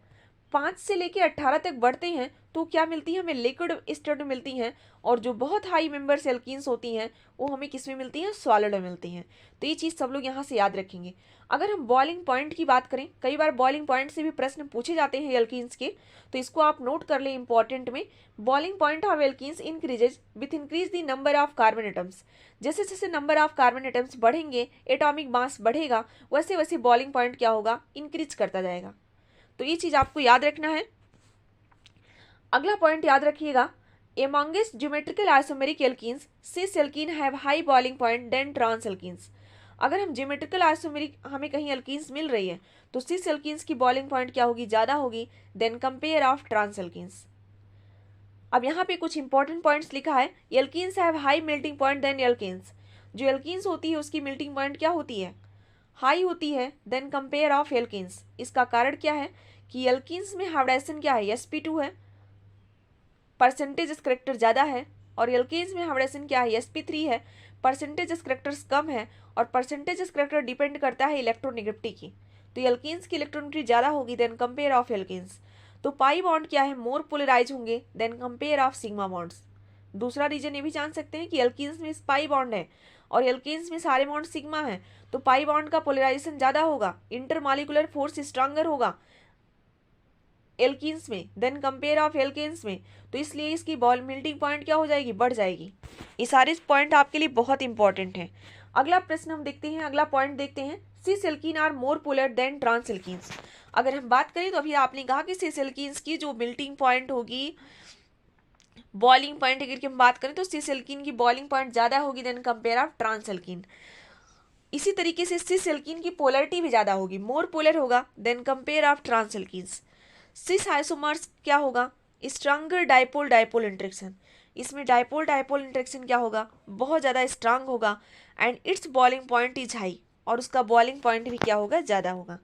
5 से लेके 18 तक बढ़ते हैं तो क्या मिलती है, हमें लिक्विड स्टेट में मिलती हैं, और जो बहुत हाई मेंबर्स एल्कीन्स होती हैं वो हमें किस में मिलती हैं, सॉलिड में मिलती हैं। तो ये चीज़ सब लोग यहाँ से याद रखेंगे। अगर हम बॉइलिंग पॉइंट की बात करें, कई बार बॉइलिंग पॉइंट से भी प्रश्न पूछे जाते हैं एल्कीन्स के, तो इसको आप नोट कर लें इंपॉर्टेंट में। Boiling point of alkenes increases with increase the number of carbon atoms. जैसे जैसे नंबर ऑफ कार्बन एटम्स बढ़ेंगे, एटॉमिक मास बढ़ेगा, वैसे वैसे बॉइलिंग पॉइंट क्या होगा, इंक्रीज करता जाएगा। तो ये चीज़ आपको याद रखना है। अगला पॉइंट याद रखिएगा, amongst geometrical isomeric alkenes cis alkene have high boiling point than trans alkenes. अगर हम ज्योमेट्रिकल आइसोमेरिक हमें कहीं एल्कीन्स मिल रही है तो सिस एल्कीन्स की बॉइलिंग पॉइंट क्या होगी, ज़्यादा होगी than compare of trans alkenes. अब यहाँ पे कुछ इंपॉर्टेंट पॉइंट्स लिखा है, alkenes have high melting point than alkenes. जो एल्कीन्स होती है उसकी मेल्टिंग पॉइंट क्या होती है, हाई होती है देन कंपेयर ऑफ एल्कीन्स। इसका कारण क्या है कि एल्कीन्स में हाइब्रिडाइजेशन क्या है, sp2 है, परसेंटेज करेक्टर ज़्यादा है, और एल्कीन्स में हाइब्रिडाइजेशन क्या है, sp3 है, परसेंटेज करेक्टर्स कम है, और परसेंटेज करेक्टर डिपेंड करता है इलेक्ट्रोनेगेटिविटी की। तो एल्कीन्स की इलेक्ट्रोनेगेटिविटी ज़्यादा होगी देन कंपेयर ऑफ एल्कीन्स। तो पाई बॉन्ड क्या है, मोर पोलराइज होंगे than compare of sigma bonds. दूसरा रीजन ये भी जान सकते हैं कि एल्कीन्स में पाई बॉन्ड है और एल्कीन्स में सारे बॉन्ड सिग्मा है, तो पाई बॉन्ड का पोलराइजेशन ज़्यादा होगा, इंटरमॉलिक्यूलर फोर्स स्ट्रांगर होगा एल्कीन्स में देन कंपेयर ऑफ एल्केन्स में। तो इसलिए इसकी बॉल मेल्टिंग पॉइंट क्या हो जाएगी, बढ़ जाएगी। ये सारे पॉइंट आपके लिए बहुत इंपॉर्टेंट हैं। अगला प्रश्न हम देखते हैं, अगला पॉइंट देखते हैं, cis alkene are more polar than trans alkenes. अगर हम बात करें तो अभी आपने कहा कि सिस एल्कीन्स की जो मेल्टिंग पॉइंट होगी, बॉइलिंग पॉइंट अगर हम बात करें तो सिस एल्कीन की बॉइलिंग पॉइंट ज़्यादा होगी than compare of trans alkene. इसी तरीके से सिस एल्कीन की पोलरिटी भी ज़्यादा होगी, मोर पोलर होगा than compare of trans alkenes. Cis isomers क्या होगा, स्ट्रांगर डाइपोल डाइपोल इंटरेक्शन, इसमें डाइपोल डाइपोल इंटरेक्शन क्या होगा, बहुत ज़्यादा स्ट्रांग होगा, and its boiling point is high, और उसका बॉइलिंग पॉइंट भी क्या होगा, ज़्यादा होगा।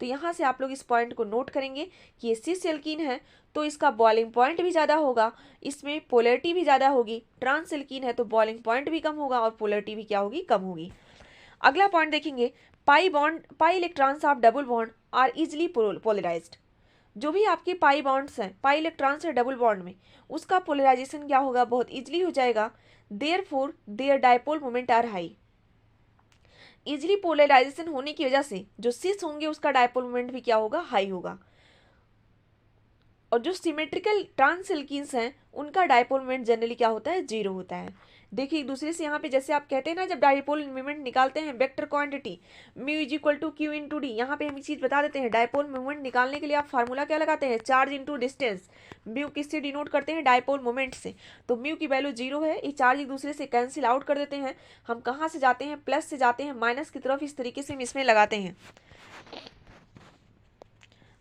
तो यहाँ से आप लोग इस पॉइंट को नोट करेंगे कि ये सिस एल्कीन है तो इसका बॉइलिंग पॉइंट भी ज़्यादा होगा, इसमें पोलैरिटी भी ज़्यादा होगी। ट्रांस एल्कीन है तो बॉइलिंग पॉइंट भी कम होगा और पोलैरिटी भी क्या होगी, कम होगी। अगला पॉइंट देखेंगे, pi electrons of double bond are easily polarised. जो भी आपके पाई बॉन्ड्स हैं, पाई इलेक्ट्रॉन्स है डबल बॉन्ड में, उसका पोलराइजेशन क्या होगा, बहुत इजीली हो जाएगा। Therefore their dipole moment are high. Easily polarisation होने की वजह से जो सिस होंगे उसका डाइपोल मोमेंट भी क्या होगा, हाई होगा। और जो सिमेट्रिकल ट्रांस एल्कीन्स हैं उनका डाइपोल मोमेंट जनरली क्या होता है, जीरो होता है। देखिए एक दूसरे से यहाँ पे जैसे आप कहते हैं ना, जब डाइपोल मोमेंट निकालते हैं vector quantity mu is equal to q into d, यहाँ पे हम एक चीज़ बता देते हैं, डाइपोल मोमेंट निकालने के लिए आप फार्मूला क्या लगाते हैं, चार्ज इंटू डिस्टेंस। म्यू किससे डिनोट करते हैं, डाइपोल मोमेंट से। तो म्यू की वैल्यू जीरो है, ये चार्ज एक दूसरे से कैंसिल आउट कर देते हैं। हम कहाँ से जाते हैं, प्लस से जाते हैं माइनस की तरफ, इस तरीके से हम इसमें लगाते हैं।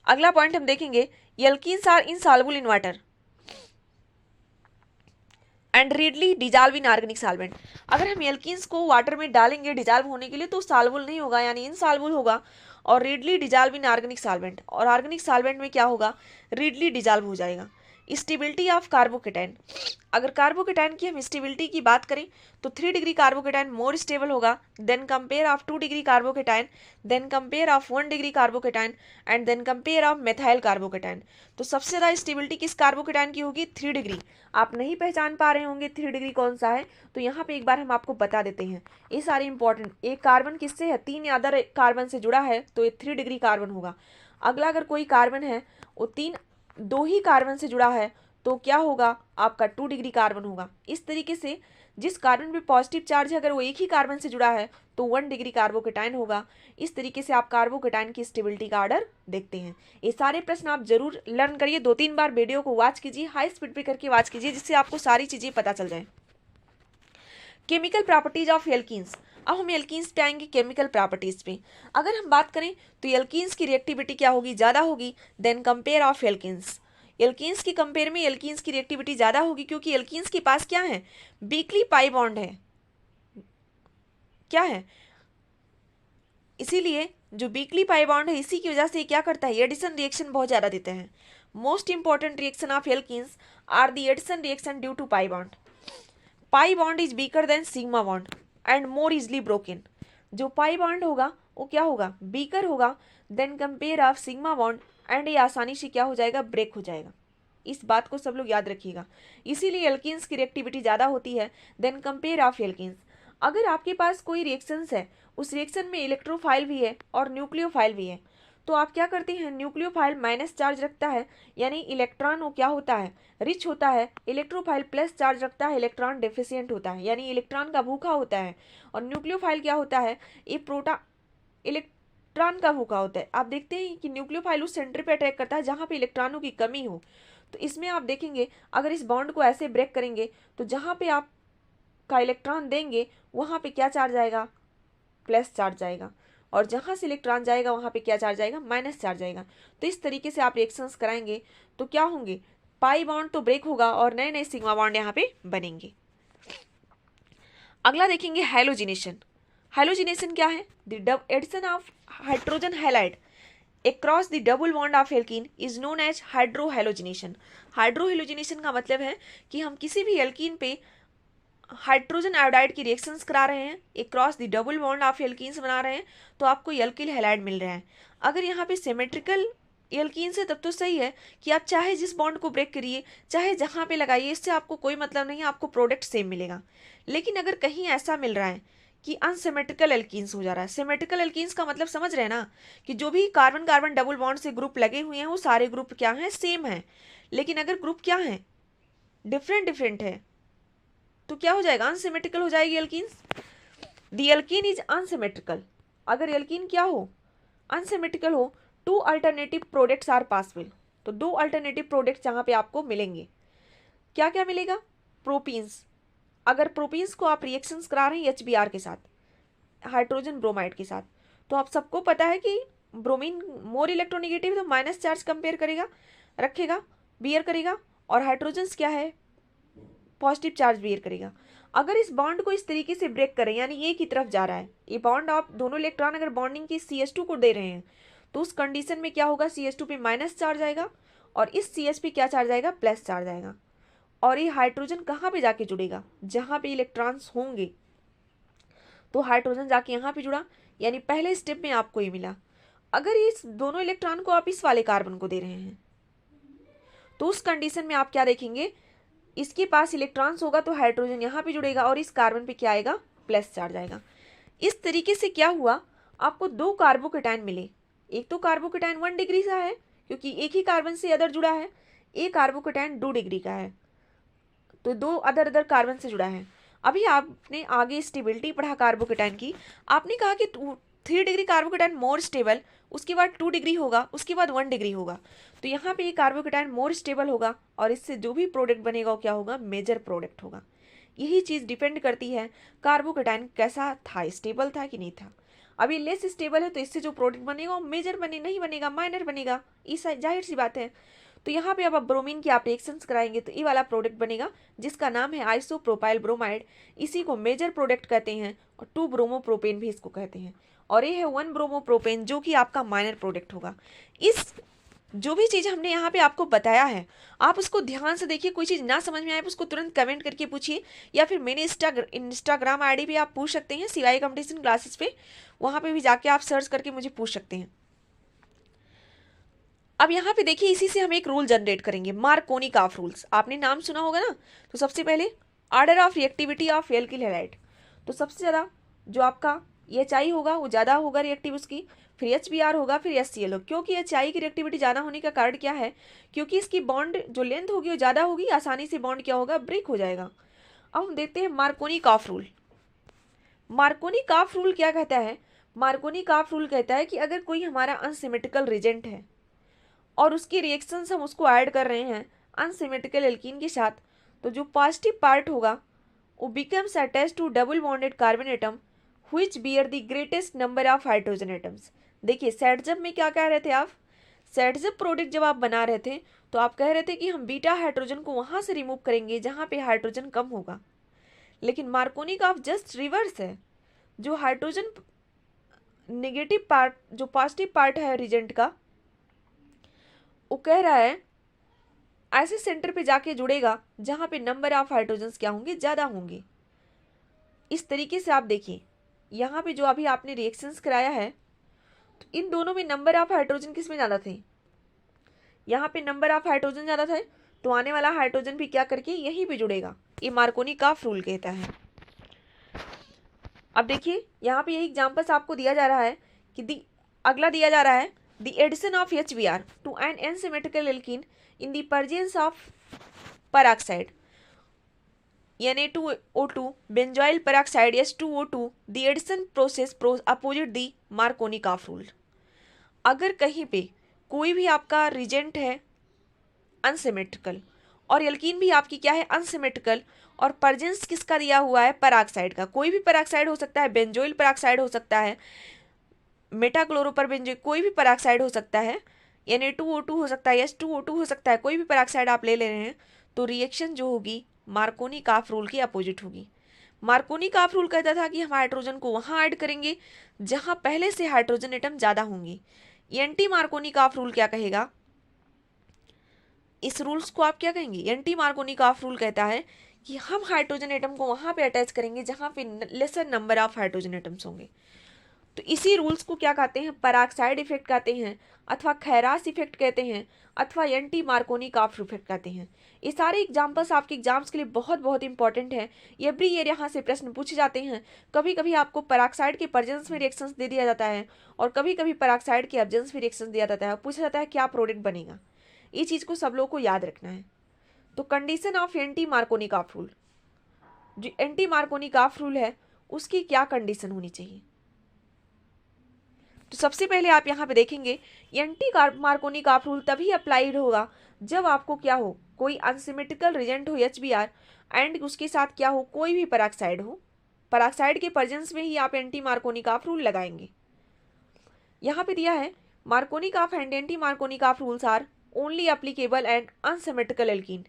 अगला पॉइंट हम देखेंगे, alkenes are insoluble in water and readily dissolve in organic solvent. अगर हम एल्कीन्स को वाटर में डालेंगे डिजॉल्व होने के लिए तो सॉल्युबल नहीं होगा, यानी इनसॉल्युबल होगा, और readily dissolve in organic solvent, और ऑर्गेनिक सॉल्वेंट में क्या होगा, रीडली डिजॉल्व हो जाएगा। स्टेबिलिटी ऑफ कार्बोकेटाइन, अगर कार्बोकेटाइन की हम स्टेबिलिटी की बात करें तो 3 डिग्री कार्बोकेटाइन मोर स्टेबल होगा than compare of 2 degree carbocation, than compare of 1 degree carbocation, and than compare of methyl carbocation. तो सबसे ज़्यादा स्टेबिलिटी किस कार्बोकेटाइन की होगी, 3 डिग्री। आप नहीं पहचान पा रहे होंगे 3 डिग्री कौन सा है, तो यहाँ पे एक बार हम आपको बता देते हैं, ये सारे इंपॉर्टेंट। एक कार्बन किससे है, 3 या अदर कार्बन से जुड़ा है तो ये 3 डिग्री कार्बन होगा। अगला अगर कोई कार्बन है वो 2 ही कार्बन से जुड़ा है तो क्या होगा, आपका 2 डिग्री कार्बन होगा। इस तरीके से जिस कार्बन पे पॉजिटिव चार्ज है अगर वो एक ही कार्बन से जुड़ा है तो 1 डिग्री कार्बोकेटाइन होगा। इस तरीके से आप कार्बोकेटाइन की स्टेबिलिटी का ऑर्डर देखते हैं। ये सारे प्रश्न आप जरूर लर्न करिए, 2-3 बार वीडियो को वॉच कीजिए, हाई स्पीड पे करके वॉच कीजिए, जिससे आपको सारी चीज़ें पता चल जाए। केमिकल प्रॉपर्टीज ऑफ एल्कीन्स, अब हम एल्कीन्स पे आएंगे केमिकल प्रॉपर्टीज पे। अगर हम बात करें तो एल्कीन्स की रिएक्टिविटी क्या होगी, ज़्यादा होगी than compare of alkenes. Alkenes की कंपेयर में एल्कीन्स की रिएक्टिविटी ज़्यादा होगी, क्योंकि एल्कीन्स के पास क्या है, वीकली पाई बॉन्ड है, क्या है, इसीलिए जो वीकली पाई बॉन्ड है इसी की वजह से क्या करता है, एडिशन रिएक्शन बहुत ज़्यादा देते हैं। Most important reaction of alkenes are the addition reaction due to pi bond. Pi bond is weaker than sigma bond and more easily broken. जो पाई बॉन्ड होगा वो क्या होगा, वीकर होगा than compare of sigma bond, and ये आसानी से क्या हो जाएगा, ब्रेक हो जाएगा। इस बात को सब लोग याद रखिएगा, इसीलिए एल्कीन्स की रिएक्टिविटी ज़्यादा होती है देन कंपेयर ऑफ एल्कीन्स। अगर आपके पास कोई रिएक्शंस है, उस रिएक्शन में इलेक्ट्रोफाइल भी है और न्यूक्लियोफाइल भी है, तो आप क्या करते हैं, न्यूक्लियोफाइल माइनस चार्ज रखता है, यानी इलेक्ट्रॉन वो क्या होता है, रिच होता है। इलेक्ट्रोफाइल प्लस चार्ज रखता है, इलेक्ट्रॉन डेफिशिएंट होता है, यानी इलेक्ट्रॉन का भूखा होता है। और न्यूक्लियोफाइल क्या होता है, ये इलेक्ट्रॉन का भूखा होता है। आप देखते हैं कि न्यूक्लियोफाइल उस सेंटर पे अटैक करता है जहाँ पे इलेक्ट्रॉनों की कमी हो। तो इसमें आप देखेंगे अगर इस बॉन्ड को ऐसे ब्रेक करेंगे तो जहाँ पे आप का इलेक्ट्रॉन देंगे वहाँ पे क्या चार्ज आएगा, प्लस चार्ज आएगा, और जहाँ से इलेक्ट्रॉन जाएगा वहाँ पे क्या चार्ज आएगा, माइनस चार्ज आएगा। तो इस तरीके से आप रिएक्शंस कराएंगे तो क्या होंगे, पाई बॉन्ड तो ब्रेक होगा और नए नए सिग्मा बॉन्ड यहाँ पे बनेंगे। अगला देखेंगे हैलोजिनेशन। हैलोजिनेशन क्या है, the addition of hydrogen halide across the double bond of alkene is known as hydrohallucination। Hydrohalogenation का मतलब है कि हम किसी भी एल्कीन पे हाइड्रोजन आयोडाइड की रिएक्शंस करा रहे हैं, across the double bond of alkenes बना रहे हैं, तो आपको एल्किल हैलाइड मिल रहा है। अगर यहाँ पे सिमेट्रिकल एल्कीन्स है तब तो सही है कि आप चाहे जिस बॉन्ड को ब्रेक करिए, चाहे जहाँ पे लगाइए, इससे आपको कोई मतलब नहीं है, आपको प्रोडक्ट सेम मिलेगा। लेकिन अगर कहीं ऐसा मिल रहा है कि अनसिमेट्रिकल एल्कीन्स हो जा रहा है, सिमेट्रिकल एल्कीन्स का मतलब समझ रहे हैं ना, कि जो भी कार्बन कार्बन डबल बॉन्ड से ग्रुप लगे हुए हैं वो सारे ग्रुप क्या हैं, सेम है। लेकिन अगर ग्रुप क्या है, डिफरेंट डिफरेंट है, तो क्या हो जाएगा, अनसिमेट्रिकल हो जाएगी alkenes. The alkene is unsymmetrical. अगर एल्कीन क्या हो, अनसिमेट्रिकल हो, 2 अल्टरनेटिव प्रोडक्ट्स आर पॉसिबल। तो 2 अल्टरनेटिव प्रोडक्ट्स यहाँ पे आपको मिलेंगे। क्या क्या मिलेगा, प्रोपीन्स। अगर प्रोपीन्स को आप रिएक्शंस करा रहे हैं HBr के साथ, हाइड्रोजन ब्रोमाइड के साथ, तो आप सबको पता है कि ब्रोमीन मोर इलेक्ट्रोनेगेटिव, तो माइनस चार्ज कंपेयर करेगा, रखेगा, बियर करेगा, और हाइड्रोजन्स क्या है, पॉजिटिव चार्ज बियर करेगा। अगर इस बॉन्ड को इस तरीके से ब्रेक करें, यानी ए की तरफ जा रहा है ये बॉन्ड, आप दोनों इलेक्ट्रॉन अगर बॉन्डिंग की CH2 को दे रहे हैं तो उस कंडीशन में क्या होगा, CH2 पे माइनस चार्ज आएगा और इस CH पे क्या चार्ज आएगा, प्लस चार्ज आएगा। और ये हाइड्रोजन कहाँ पे जाके जुड़ेगा, जहाँ पे इलेक्ट्रॉन्स होंगे, तो हाइड्रोजन जाके यहाँ पे जुड़ा, यानी पहले स्टेप में आपको ये मिला। अगर इस दोनों इलेक्ट्रॉन को आप इस वाले कार्बन को दे रहे हैं तो उस कंडीशन में आप क्या देखेंगे, इसके पास इलेक्ट्रॉन्स होगा तो हाइड्रोजन यहाँ पे जुड़ेगा और इस कार्बन पे क्या आएगा, प्लस चार्ज आएगा। इस तरीके से क्या हुआ, आपको दो कार्बोकेटाइन मिले। एक तो कार्बोकेटाइन 1 डिग्री का है क्योंकि एक ही कार्बन से अदर जुड़ा है, एक कार्बोकेटाइन 2 डिग्री का है तो दो अदर कार्बन से जुड़ा है। अभी आपने आगे स्टेबिलिटी पढ़ा कार्बोकेटाइन की, आपने कहा कि 3 डिग्री कार्बोकेटाइन मोर स्टेबल, उसके बाद 2 डिग्री होगा, उसके बाद 1 डिग्री होगा। तो यहाँ पे ये कार्बोकेटाइन मोर स्टेबल होगा और इससे जो भी प्रोडक्ट बनेगा वो क्या होगा, मेजर प्रोडक्ट होगा। यही चीज़ डिपेंड करती है कार्बोकेटाइन कैसा था, स्टेबल था कि नहीं था। अभी लेस स्टेबल है तो इससे जो प्रोडक्ट बनेगा वो मेजर नहीं बनेगा, माइनर बनेगा, ये जाहिर सी बात है। तो यहाँ पे अब ब्रोमीन की आप रिएक्शंस कराएंगे तो ये वाला प्रोडक्ट बनेगा जिसका नाम है आइसोप्रोपाइल ब्रोमाइड। इसी को मेजर प्रोडक्ट कहते हैं और 2 ब्रोमोप्रोपेन भी इसको कहते हैं। और ये है 1 ब्रोमोप्रोपेन जो कि आपका माइनर प्रोडक्ट होगा। इस जो भी चीज़ हमने यहाँ पे आपको बताया है आप उसको ध्यान से देखिए, कोई चीज़ ना समझ में आए तो उसको तुरंत कमेंट करके पूछिए, या फिर मेरे इंस्टाग्राम ID पे आप पूछ सकते हैं, CY कंपटीशन क्लासेस पे, वहाँ पे भी जाके आप सर्च करके मुझे पूछ सकते हैं। अब यहाँ पे देखिए, इसी से हम एक रूल जनरेट करेंगे, मार्कोनी-काफ रूल्स। आपने नाम सुना होगा ना। तो सबसे पहले order of reactivity of alkyl halide, तो सबसे ज़्यादा जो आपका HI होगा वो ज़्यादा होगा रिएक्टिव उसकी, फिर HBr होगा, फिर HCl होगा। क्योंकि HI की रिएक्टिविटी ज़्यादा होने का कारण क्या है, क्योंकि इसकी बॉन्ड जो लेंथ होगी वो ज़्यादा होगी, आसानी से बॉन्ड क्या होगा, ब्रेक हो जाएगा। अब हम देखते हैं मार्कोनी-काफ रूल। मार्कोनी-काफ रूल क्या कहता है, मार्कोनी-काफ रूल कहता है कि अगर कोई हमारा अनसिमेट्रिकल रिजेंट है और उसकी रिएक्शंस हम उसको ऐड कर रहे हैं अनसिमेट्रिकल एल्कीन के साथ, तो जो पॉजिटिव पार्ट होगा वो becomes attached to double bonded carbon atom which bear the greatest number of hydrogen atoms. देखिए सेटजब में क्या कह रहे थे आप, सेटजब प्रोडक्ट जब आप बना रहे थे तो आप कह रहे थे कि हम बीटा हाइड्रोजन को वहाँ से रिमूव करेंगे जहाँ पे हाइड्रोजन कम होगा। लेकिन मार्कोनी-काफ जस्ट रिवर्स है, जो हाइड्रोजन नेगेटिव पार्ट, जो पॉजिटिव पार्ट है रिजेंट का, वो कह रहा है ऐसे सेंटर पे जाके जुड़ेगा जहां पे नंबर ऑफ हाइड्रोजन्स क्या होंगे, ज़्यादा होंगे। इस तरीके से आप देखिए यहाँ पे जो अभी आपने रिएक्शंस कराया है तो इन दोनों में नंबर ऑफ हाइड्रोजन किस में ज़्यादा थे, यहाँ पे नंबर ऑफ हाइड्रोजन ज़्यादा थे, तो आने वाला हाइड्रोजन भी क्या करके यहीं पे जुड़ेगा। ये मार्कोनी-काफ रूल कहता है। अब देखिए यहाँ पे यही एग्जाम्पल्स आपको दिया जा रहा है कि अगला दिया जा रहा है the addition of HBr to an asymmetrical alkene in the presence of peroxide Na2O2 benzoyl peroxide H2O2, the addition process opposite the Marconi-Kauf rule। अगर कहीं पे कोई भी आपका रिजेंट है अनसिमेट्रिकल और एल्कीन भी आपकी क्या है अनसिमेट्रिकल, और प्रेजेंस किसका दिया हुआ है, पेरोक्साइड का, कोई भी पेरोक्साइड हो सकता है, बेंजोइल पेरोक्साइड हो सकता है, मेटाक्लोरोपरबेंजोइक कोई भी पेरोक्साइड हो सकता है, Na2O2 हो सकता है, H2O2 हो सकता है, कोई भी पेरोक्साइड आप ले रहे हैं तो रिएक्शन जो होगी मार्कोनी-काफ रूल के अपोजिट होगी। मार्कोनी-काफ रूल कहता था कि हम हाइड्रोजन को वहाँ ऐड करेंगे जहाँ पहले से हाइड्रोजन एटम ज़्यादा होंगे। एंटी मार्कोनी-काफ रूल क्या कहेगा, इस रूल्स को आप क्या कहेंगे, एंटी मार्कोनी-काफ रूल कहता है कि हम हाइड्रोजन एटम को वहाँ पे अटैच करेंगे जहाँ पे laser number of hydrogen atoms होंगे। तो इसी रूल्स को क्या कहते हैं, पेरोक्साइड इफेक्ट कहते हैं, अथवा खैरास इफेक्ट कहते हैं, अथवा एंटी मार्कोनी-काफ इफेक्ट कहते हैं। ये सारे एग्जाम्पल्स आपके एग्जाम्स के लिए बहुत बहुत इंपॉर्टेंट है। एवरी ईयर यहाँ से प्रश्न पूछे जाते हैं। कभी कभी आपको पेरोक्साइड के प्रेजेंस में रिएक्शंस दे दिया जाता है और कभी कभी पेरोक्साइड के एब्सेंस में रिएक्शंस दिया जाता है, पूछा जाता है क्या प्रोडक्ट बनेगा। ये चीज़ को सब लोगों को याद रखना है। तो कंडीशन ऑफ एंटी मार्कोनी-काफ रूल, जो एंटी मार्कोनी-काफ रूल है उसकी क्या कंडीशन होनी चाहिए। तो सबसे पहले आप यहाँ पे देखेंगे एंटी मार्कोनी-काफ रूल तभी अप्लाइड होगा जब आपको क्या हो, कोई अनसिमेट्रिकल रिजेंट हो HBr एंड उसके साथ क्या हो, कोई भी पेरोक्साइड हो। पेरोक्साइड के प्रेजेंस में ही आप एंटी मार्कोनी-काफ रूल लगाएंगे। यहाँ पे दिया है Markovnikov and anti Markovnikov rules are only applicable and unsymmetrical alkene.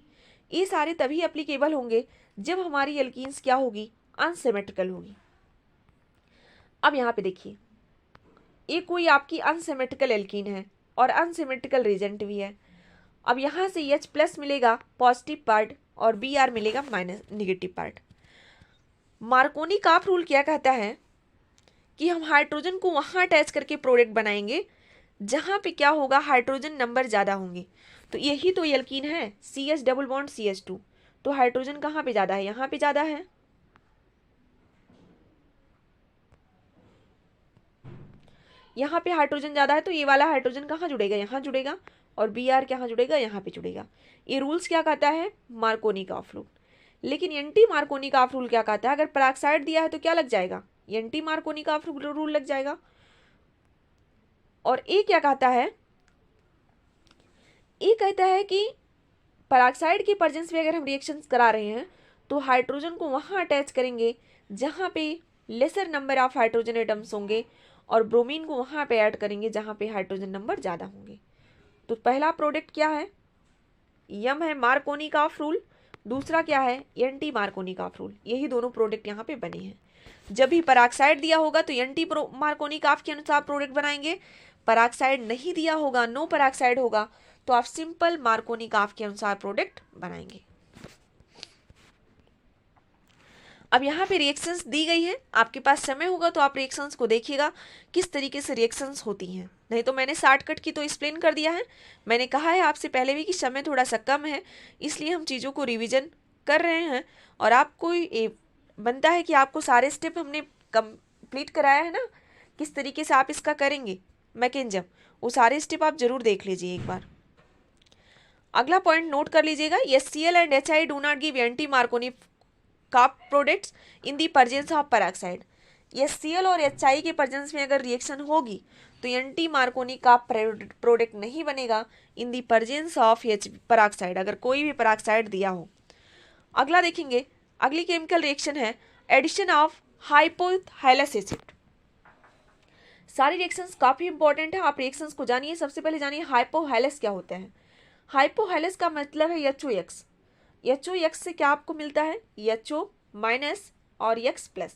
ये सारे तभी एप्लीकेबल होंगे जब हमारी एल्कीन्स क्या होगी, अनसिमेट्रिकल होगी। अब यहाँ पे देखिए, ये कोई आपकी अनसिमेट्रिकल एल्कीन है और अनसिमेट्रिकल रिएजेंट भी है। अब यहाँ से H प्लस मिलेगा पॉजिटिव पार्ट और Br मिलेगा माइनस निगेटिव पार्ट। मार्कोनी काफ रूल क्या कहता है कि हम हाइड्रोजन को वहाँ अटैच करके प्रोडक्ट बनाएंगे जहाँ पे क्या होगा, हाइड्रोजन नंबर ज़्यादा होंगे। तो यही तो एल्कीन है, CH डबल बॉन्ड CH2। तो हाइड्रोजन कहाँ पे ज़्यादा है, यहाँ पे ज़्यादा है। यहाँ पे हाइड्रोजन ज़्यादा है तो ये वाला हाइड्रोजन कहाँ जुड़ेगा, यहाँ जुड़ेगा, और Br कहाँ जुड़ेगा, यहाँ पे जुड़ेगा। ये रूल्स क्या कहता है, मार्कोनी काफ रूल। लेकिन एंटी मार्कोनी काफ रूल क्या कहता है, अगर पेरोक्साइड दिया है तो क्या लग जाएगा, एंटी मार्कोनी काफ रूल लग जाएगा। और ये क्या कहता है, ये कहता है कि पेरोक्साइड के प्रेजेंस में अगर हम रिएक्शंस करा रहे हैं तो हाइड्रोजन को वहाँ अटैच करेंगे जहाँ पे laser number of hydrogen atoms होंगे, और ब्रोमीन को वहाँ पे ऐड करेंगे जहाँ पे हाइड्रोजन नंबर ज़्यादा होंगे। तो पहला प्रोडक्ट क्या है, यम है मार्कोनी काफ रूल, दूसरा क्या है, एंटी मार्कोनी काफ रूल। यही दोनों प्रोडक्ट यहाँ पे बने हैं। जब भी पेरोक्साइड दिया होगा तो एंटी मार्कोनी काफ के अनुसार प्रोडक्ट बनाएंगे, पेरोक्साइड नहीं दिया होगा, नो पेरोक्साइड होगा, तो आप सिंपल मार्कोनी काफ के अनुसार प्रोडक्ट बनाएंगे। अब यहाँ पे रिएक्शंस दी गई है, आपके पास समय होगा तो आप रिएक्शंस को देखिएगा किस तरीके से रिएक्शंस होती हैं। नहीं तो मैंने शॉर्टकट की तो एक्सप्लेन कर दिया है। मैंने कहा है आपसे पहले भी कि समय थोड़ा सा कम है, इसलिए हम चीज़ों को रिवीजन कर रहे हैं, और आपको ये बनता है कि आपको सारे स्टेप हमने कंप्लीट कराया है ना, किस तरीके से आप इसका करेंगे मैकेनिज्म, वो सारे स्टेप आप जरूर देख लीजिए एक बार। अगला पॉइंट नोट कर लीजिएगा, HCl and HI do not give anti Markovnikov calf products in the presence of peroxide. HCl और HI के प्रेजेंस में अगर रिएक्शन होगी तो एंटी मार्कोनी काफ प्रोडक्ट नहीं बनेगा इन दी प्रेजेंस ऑफ पेरोक्साइड, अगर कोई भी पेरोक्साइड दिया हो। अगला देखेंगे, अगली केमिकल रिएक्शन है एडिशन ऑफ हाइपोहाइलस एसिड। सारी रिएक्शंस काफ़ी इंपॉर्टेंट है, आप रिएक्शंस को जानिए। सबसे पहले जानिए हाइपोहाइलस क्या होता है। हाइपोहाइलस का मतलब है HOX। HOX से क्या आपको मिलता है, HO माइनस और X प्लस।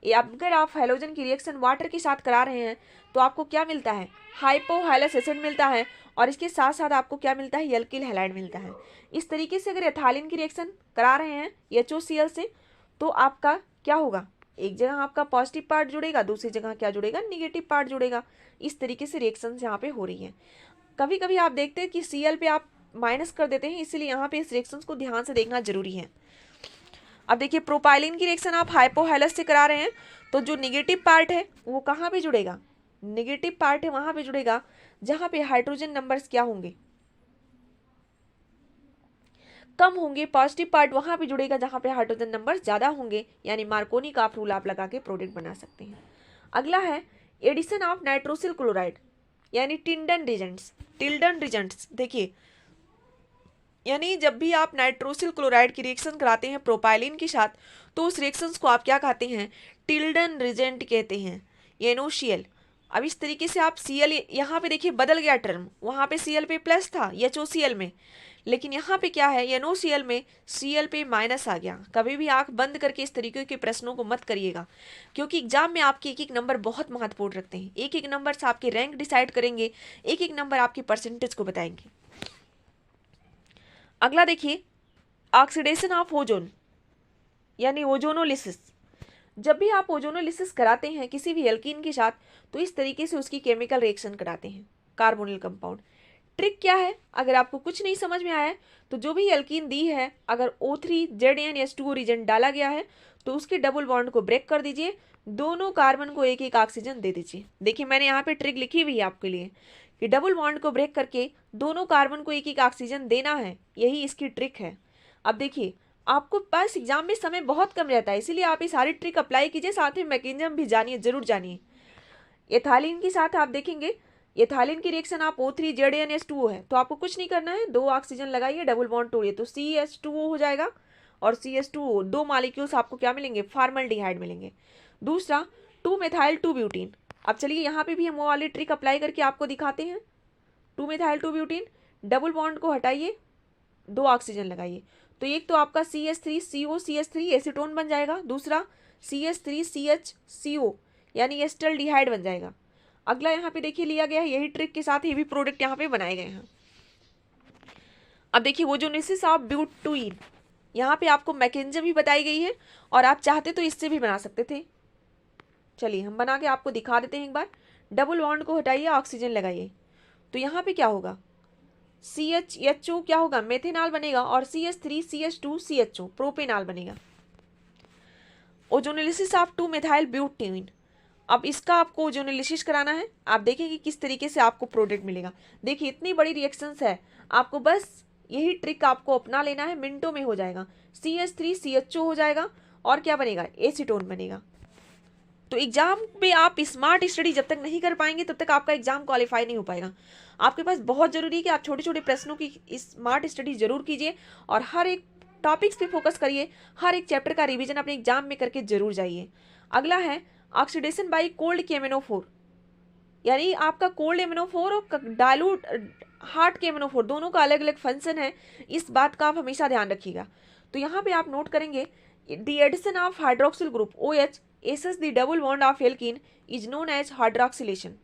ये अगर आप हैलोजन की रिएक्शन वाटर के साथ करा रहे हैं तो आपको क्या मिलता है, हाइपोहाइलस एसिड मिलता है, और इसके साथ साथ आपको क्या मिलता है, एल्किल हैलाइड मिलता है। इस तरीके से अगर एथालीन की रिएक्शन करा रहे हैं HOCl से तो आपका क्या होगा, एक जगह आपका पॉजिटिव पार्ट जुड़ेगा, दूसरी जगह क्या जुड़ेगा, निगेटिव पार्ट जुड़ेगा। इस तरीके से रिएक्शन यहाँ पे हो रही है। कभी कभी आप देखते हैं कि Cl पे आप माइनस कर देते हैं, इसलिए यहाँ पे इस रिएक्शंस को ध्यान से देखना जरूरी है। अब देखिए, प्रोपाइलिन की रिएक्शन आप हाइपोहाइलस से करा रहे हैं तो जो निगेटिव पार्ट है वो कहाँ पे जुड़ेगा, निगेटिव पार्ट है वहाँ पे जुड़ेगा जहाँ पे हाइड्रोजन नंबर्स क्या होंगे, कम होंगे। पॉजिटिव पार्ट वहाँ पे जुड़ेगा जहाँ पे हाइड्रोजन नंबर्स ज़्यादा होंगे, यानी मार्कोनी काफ रूल आप लगा के प्रोडक्ट बना सकते हैं। अगला है एडिशन ऑफ नाइट्रोसिल क्लोराइड यानी टिल्डन रिजेंट्स। देखिए, यानी जब भी आप नाइट्रोसिल क्लोराइड की रिएक्शन कराते हैं प्रोपाइलिन के साथ तो उस रिएक्शंस को आप क्या कहते हैं, टिल्डन रिजेंट कहते हैं, NOCl। अब इस तरीके से आप Cl, यहाँ पे देखिए बदल गया टर्म, वहाँ पे Cl पे प्लस था HOCl में, लेकिन यहाँ पे क्या है, NOCl में Cl पे माइनस आ गया। कभी भी आंख बंद करके इस तरीके के प्रश्नों को मत करिएगा, क्योंकि एग्जाम में आपके एक एक नंबर बहुत महत्वपूर्ण रखते हैं। एक एक नंबर से आपके रैंक डिसाइड करेंगे, एक एक नंबर आपकी परसेंटेज को बताएंगे। अगला देखिए, ऑक्सीडेशन ऑफ ओजोन यानी ओजोनोलिसिस। जब भी आप ओजोनोलिसिस कराते हैं किसी भी एल्कीन के साथ तो इस तरीके से उसकी केमिकल रिएक्शन कराते हैं, कार्बोनिल कंपाउंड। ट्रिक क्या है, अगर आपको कुछ नहीं समझ में आया तो जो भी एल्कीन दी है, अगर O3ZnH2O रिजेंट डाला गया है तो उसके डबल बॉन्ड को ब्रेक कर दीजिए, दोनों कार्बन को एक एक ऑक्सीजन दे दीजिए। देखिए, मैंने यहाँ पे ट्रिक लिखी हुई है आपके लिए कि डबल बॉन्ड को ब्रेक करके दोनों कार्बन को एक एक ऑक्सीजन देना है, यही इसकी ट्रिक है। अब देखिए, आपको पास एग्जाम में समय बहुत कम रहता है, इसीलिए आप ये सारी ट्रिक अप्लाई कीजिए, साथ में मैकेनिज्म भी जानिए, जरूर जानिए। एथालीन के साथ आप देखेंगे, एथालीन की रिएक्शन आप O3ZnH2O है तो आपको कुछ नहीं करना है, 2 ऑक्सीजन लगाइए, डबल बॉन्ड तोड़िए तो CH2O हो जाएगा, और CH2O 2 मॉलिक्यूल्स आपको क्या मिलेंगे, फॉर्मल्डिहाइड मिलेंगे। दूसरा 2-methyl-2-ब्यूटीन। अब चलिए यहाँ पे भी हम वो वाली ट्रिक अप्लाई करके आपको दिखाते हैं। 2-methyl-2-ब्यूटीन, डबल बॉन्ड को हटाइए, 2 ऑक्सीजन लगाइए, तो एक तो आपका CH3CO एसीटोन बन जाएगा, दूसरा CH3CHCO यानी एस्टल्डिहाइड बन जाएगा। अगला यहाँ पे देखिए लिया गया है, यही ट्रिक के साथ ये भी प्रोडक्ट यहाँ पे बनाए गए हैं। अब देखिए ओजोनेसिस ऑफ ब्यूटीन, यहाँ पे आपको मैकेनिज्म भी बताई गई है और आप चाहते तो इससे भी बना सकते थे। चलिए हम बना के आपको दिखा देते हैं एक बार। डबल बॉन्ड को हटाइए, ऑक्सीजन लगाइए, तो यहाँ पे क्या होगा, CHHO क्या होगा, मेथेनॉल बनेगा, और CH3CH2CHO प्रोपेनॉल बनेगा। ओजोनेलिसिस ऑफ 2 मेथाइल ब्यूटेन, अब इसका आपको ओजोनेलिसिस कराना है। आप देखेंगे किस तरीके से आपको प्रोडक्ट मिलेगा। देखिए इतनी बड़ी रिएक्शंस है, आपको बस यही ट्रिक आपको अपना लेना है, मिनटों में हो जाएगा। CH3CHO हो जाएगा और क्या बनेगा, एसीटोन बनेगा। तो एग्जाम में आप स्मार्ट स्टडी जब तक नहीं कर पाएंगे तब तक आपका एग्जाम क्वालिफाई नहीं हो पाएगा। आपके पास बहुत जरूरी है कि आप छोटे छोटे प्रश्नों की स्मार्ट स्टडी जरूर कीजिए और हर एक टॉपिक्स पे फोकस करिए, हर एक चैप्टर का रिवीजन अपने एग्जाम में करके जरूर जाइए। अगला है ऑक्सीडेशन बाय कोल्ड KMNO4, यानी आपका कोल्ड MnO4 और डाइल्यूट हार्ड KMNO4 दोनों का अलग अलग फंक्शन है, इस बात का आप हमेशा ध्यान रखिएगा। तो यहाँ पे आप नोट करेंगे the addition of hydroxyl group OH एसेस the double bond of alkene is known as hydroxylation.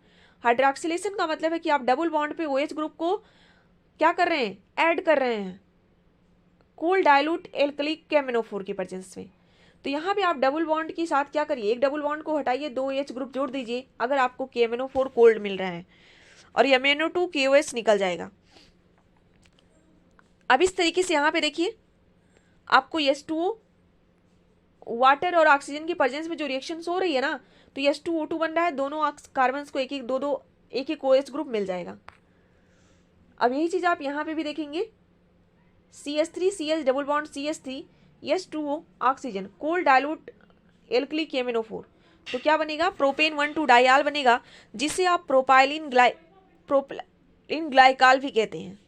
Hydroxylation का मतलब है कि आप डबल बॉन्ड पे OH ग्रुप को क्या कर रहे हैं, ऐड कर रहे हैं कोल्ड डाइल्यूट एल्कली KMNO4 के प्रेजेंस में। तो यहाँ पे आप डबल बॉन्ड के साथ क्या करिए, एक डबल बॉन्ड को हटाइए, 2 OH ग्रुप जोड़ दीजिए अगर आपको KMNO4 कोल्ड मिल रहा है, और ये MnO2 KOH निकल जाएगा। अब इस तरीके से यहाँ पे देखिए आपको H2O वाटर और ऑक्सीजन की प्रेजेंस में जो रिएक्शन हो रही है ना, तो H2O2 बन रहा है, दोनों कार्बन को एक एक दो एक OH ग्रुप मिल जाएगा। अब यही चीज आप यहाँ पे भी देखेंगे, CH3CH double bond CH3 H2O oxygen cold dilute alkali KMNO4, तो क्या बनेगा, प्रोपेन 1,2 डाइयाल बनेगा, जिसे आप प्रोपाइलिन ग्लाइकाल भी कहते हैं।